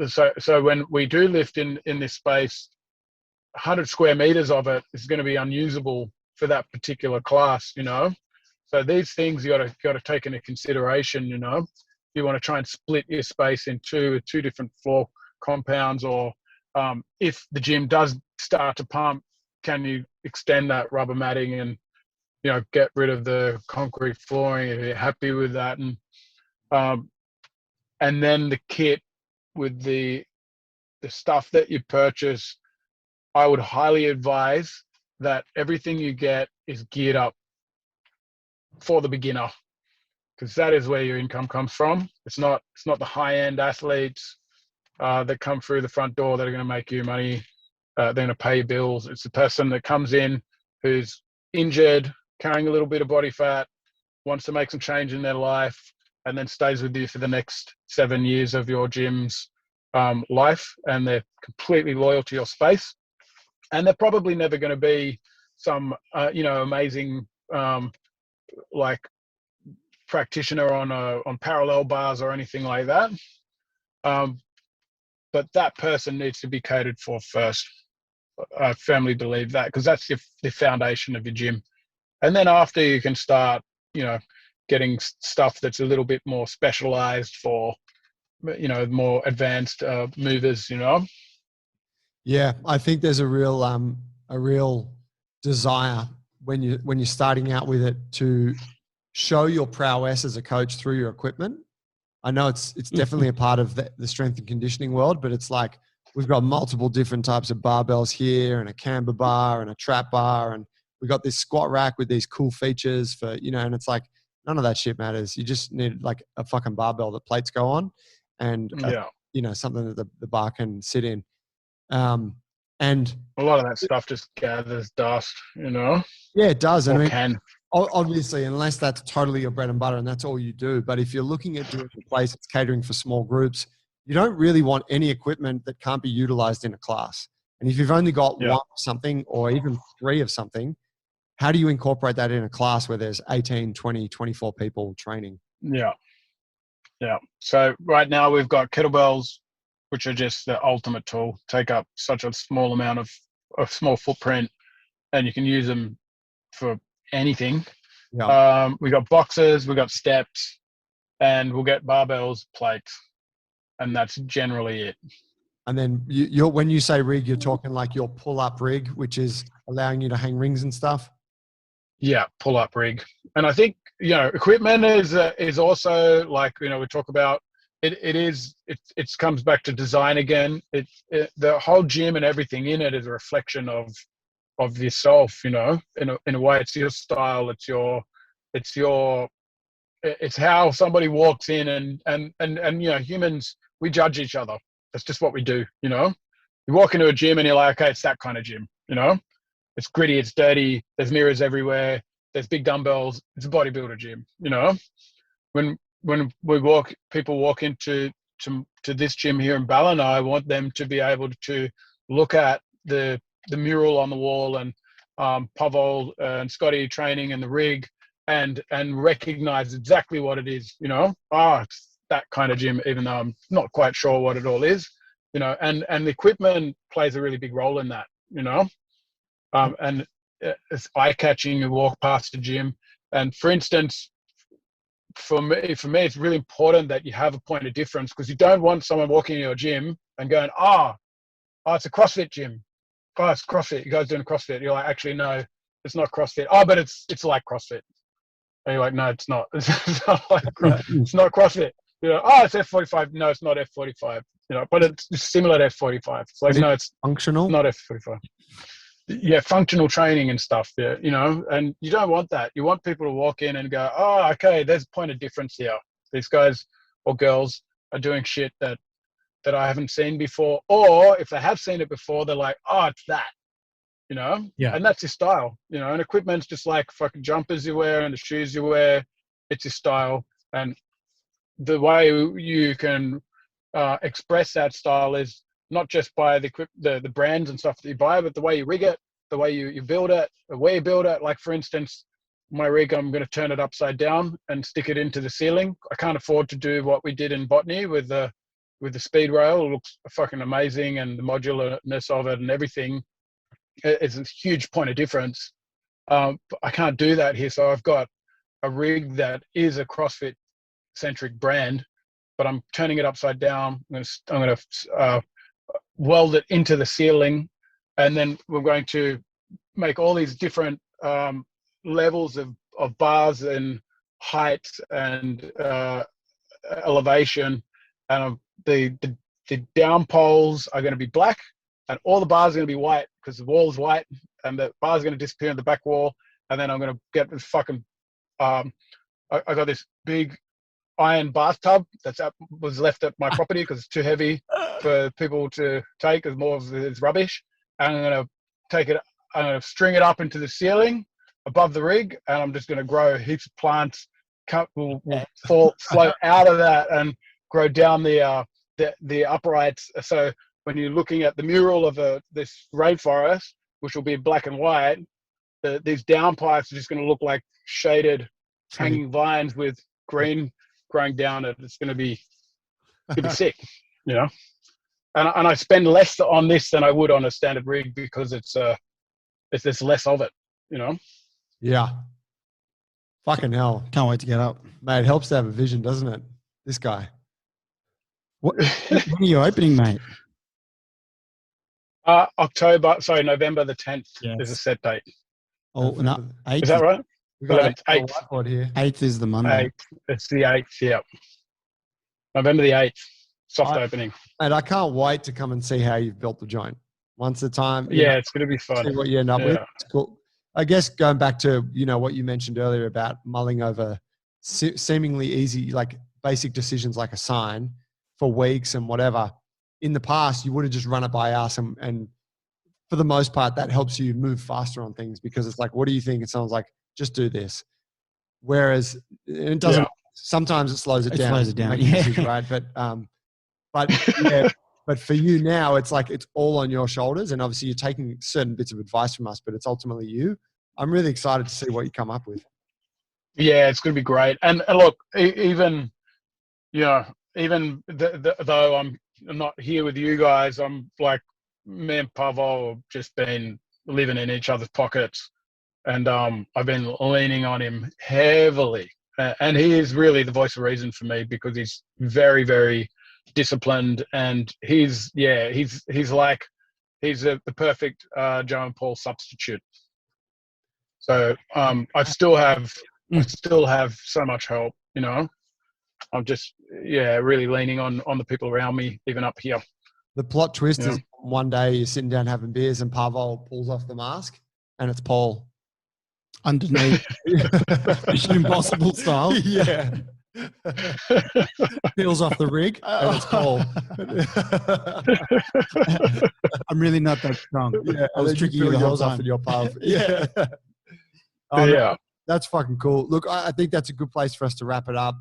So when we do lift in this space, 100 square meters of it is going to be unusable for that particular class, So these things you got to take into consideration, You want to try and split your space into 2 different floor compounds, or if the gym does start to pump, can you extend that rubber matting and get rid of the concrete flooring if you're happy with that, and then the kit with the stuff that you purchase. I would highly advise that everything you get is geared up for the beginner, because that is where your income comes from. It's not the high-end athletes that come through the front door that are going to make you money. They're going to pay bills. It's the person that comes in who's injured, carrying a little bit of body fat, wants to make some change in their life, and then stays with you for the next 7 years of your gym's life, and they're completely loyal to your space. and they're probably never going to be some amazing like practitioner on parallel bars or anything like that. But that person needs to be catered for first. I firmly believe that, because that's the foundation of your gym. And then after, you can start, getting stuff that's a little bit more specialized for, more advanced movers, Yeah, I think there's a real desire when you're starting out with it to show your prowess as a coach through your equipment. I know it's definitely a part of the strength and conditioning world, but it's like we've got multiple different types of barbells here, and a camber bar and a trap bar, and we got this squat rack with these cool features for, and it's like none of that shit matters. You just need like a fucking barbell that plates go on, and something that the bar can sit in. And a lot of that stuff just gathers dust, Yeah, it does. Or I mean, can. Obviously, unless that's totally your bread and butter and that's all you do. But if you're looking at doing a place that's catering for small groups, you don't really want any equipment that can't be utilized in a class. And if you've only got one of something or even three of something, how do you incorporate that in a class where there's 18, 20, 24 people training? Yeah. So right now we've got kettlebells, which are just the ultimate tool, take up such a small amount of small footprint, and you can use them for anything. We got boxes, we got steps, and we'll get barbells, plates, and that's generally it. And then you're when you say rig, you're talking like your pull-up rig, which is allowing you to hang rings and stuff. Yeah, pull-up rig. And I think equipment is also like we talk about. It comes back to design again. The whole gym and everything in it is a reflection of yourself, in a way. It's your style, it's how somebody walks in, and humans, we judge each other. That's just what we do. You walk into a gym and you're like, okay, it's that kind of gym. It's gritty, it's dirty, there's mirrors everywhere, there's big dumbbells, it's a bodybuilder gym. When people walk into this gym here in Ballina, I want them to be able to look at the mural on the wall and Pavel and Scotty training and the rig and recognize exactly what it is. It's that kind of gym, even though I'm not quite sure what it all is. And the equipment plays a really big role in that. And it's eye-catching. You walk past the gym, and for instance, for me, it's really important that you have a point of difference, because you don't want someone walking in your gym and going, it's a CrossFit gym. Oh, it's CrossFit. You guys doing CrossFit? You're like, actually, no, it's not CrossFit. Oh, but it's like CrossFit. And you're like, no, it's not. It's not like it's not CrossFit. It's F45. No, it's not F45. But it's similar to F45. It's like, no, it's functional. Not F45. Yeah, functional training and stuff. Yeah, and you don't want that. You want people to walk in and go, oh, okay, there's a point of difference here. These guys or girls are doing shit that I haven't seen before, or if they have seen it before, they're like, oh, it's that. Yeah. And that's your style. And equipment's just like fucking jumpers you wear and the shoes you wear. It's your style, and the way you can express that style is not just by the brands and stuff that you buy, but the way you rig it, the way you build it, the way you build it. Like, for instance, my rig, I'm going to turn it upside down and stick it into the ceiling. I can't afford to do what we did in Botany with the speed rail. It looks fucking amazing, and the modularness of it and everything. It's a huge point of difference. I can't do that here, so I've got a rig that is a CrossFit centric brand, but I'm turning it upside down. I'm going to weld it into the ceiling, and then we're going to make all these different levels of bars and height and elevation, and the down poles are going to be black, and all the bars are going to be white because the wall's white, and the bars are going to disappear in the back wall. And then I'm going to get this fucking I got this big iron bathtub was left at my property because it's too heavy for people to take, as more of it's rubbish. And I'm going to take it, I'm going to string it up into the ceiling above the rig, and I'm just going to grow heaps of plants. Will float out of that and grow down the uprights. So when you're looking at the mural of this rainforest, which will be black and white, these downpipes are just going to look like shaded hanging vines with green growing down it. It's going to be sick, you know. And I spend less on this than I would on a standard rig because there's less of it, you know. Yeah. Fucking hell. Can't wait to get up. Mate, it helps to have a vision, doesn't it? This guy. When are you opening, mate? November the 10th Yes. is a set date. Oh, no, 8th. Is that right? We've got 11th, a 8th. whiteboard here. 8th is the Monday. 8th. It's the 8th, yeah. November the 8th, soft I- opening. Mate, I can't wait to come and see how you've built the joint. Once a time. Yeah, it's going to be fun. See what you end up with. Yeah. It's cool. I guess going back to, what you mentioned earlier about mulling over seemingly easy, like basic decisions like a sign for weeks and whatever. In the past, you would have just run it by us and for the most part, that helps you move faster on things because it's like, what do you think? It sounds like, just do this. Whereas it doesn't, sometimes it slows it down. Slows it down. Make a decision, right? But for you now, it's like it's all on your shoulders. And obviously you're taking certain bits of advice from us, but it's ultimately you. I'm really excited to see what you come up with. Yeah, it's going to be great. And look, even though I'm not here with you guys, I'm like, me and Pavel have just been living in each other's pockets. And I've been leaning on him heavily. And he is really the voice of reason for me because he's very, very disciplined. And he's the perfect Joe and Paul substitute. So I still have so much help, you know. I'm just really leaning on the people around me, even up here. The plot twist is one day you're sitting down having beers and Pavel pulls off the mask and it's Paul. Underneath. Mission Impossible style. Yeah. Peels off the rig. And it's Paul. I'm really not that strong. Yeah, I was tricking you the whole time. in your pub. Yeah. Yeah. That's fucking cool. Look, I think that's a good place for us to wrap it up.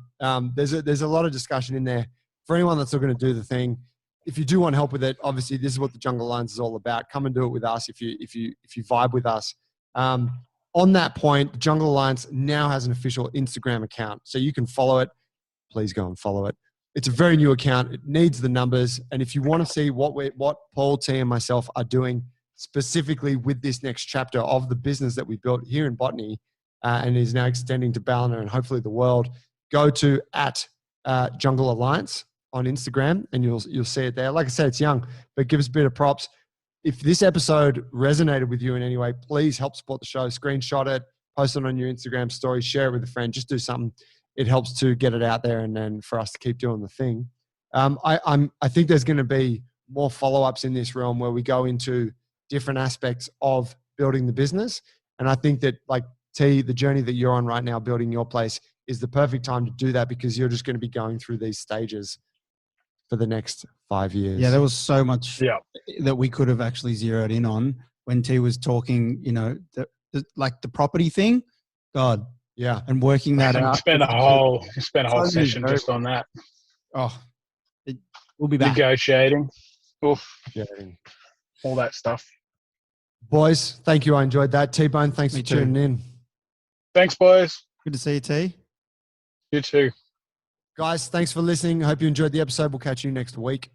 There's a lot of discussion in there for anyone that's still going to do the thing. If you do want help with it, obviously this is what the Jungle Alliance is all about. Come and do it with us if you vibe with us. On that point, the Jungle Alliance now has an official Instagram account, so you can follow it. Please go and follow it. It's a very new account. It needs the numbers, and if you want to see what Paul T and myself are doing specifically with this next chapter of the business that we built here in Botany, and is now extending to Ballina and hopefully the world, go to @Jungle Alliance on Instagram, and you'll see it there. Like I said, it's young, but give us a bit of props. If this episode resonated with you in any way, please help support the show. Screenshot it, post it on your Instagram story, share it with a friend. Just do something. It helps to get it out there and then for us to keep doing the thing. I think there's going to be more follow-ups in this realm where we go into different aspects of building the business. And I think that, like T, the journey that you're on right now, building your place, is the perfect time to do that because you're just going to be going through these stages for the next 5 years. Yeah, there was so much that we could have actually zeroed in on when T was talking, like the property thing. God. Yeah. And working that out. Spent a whole session just on that. Oh, we'll be back. Negotiating. Oof. Yeah. All that stuff. Boys, thank you. I enjoyed that. T-Bone, thanks Me for too. tuning in. Thanks, boys. Good to see you, T. You too. Guys, thanks for listening. I hope you enjoyed the episode. We'll catch you next week.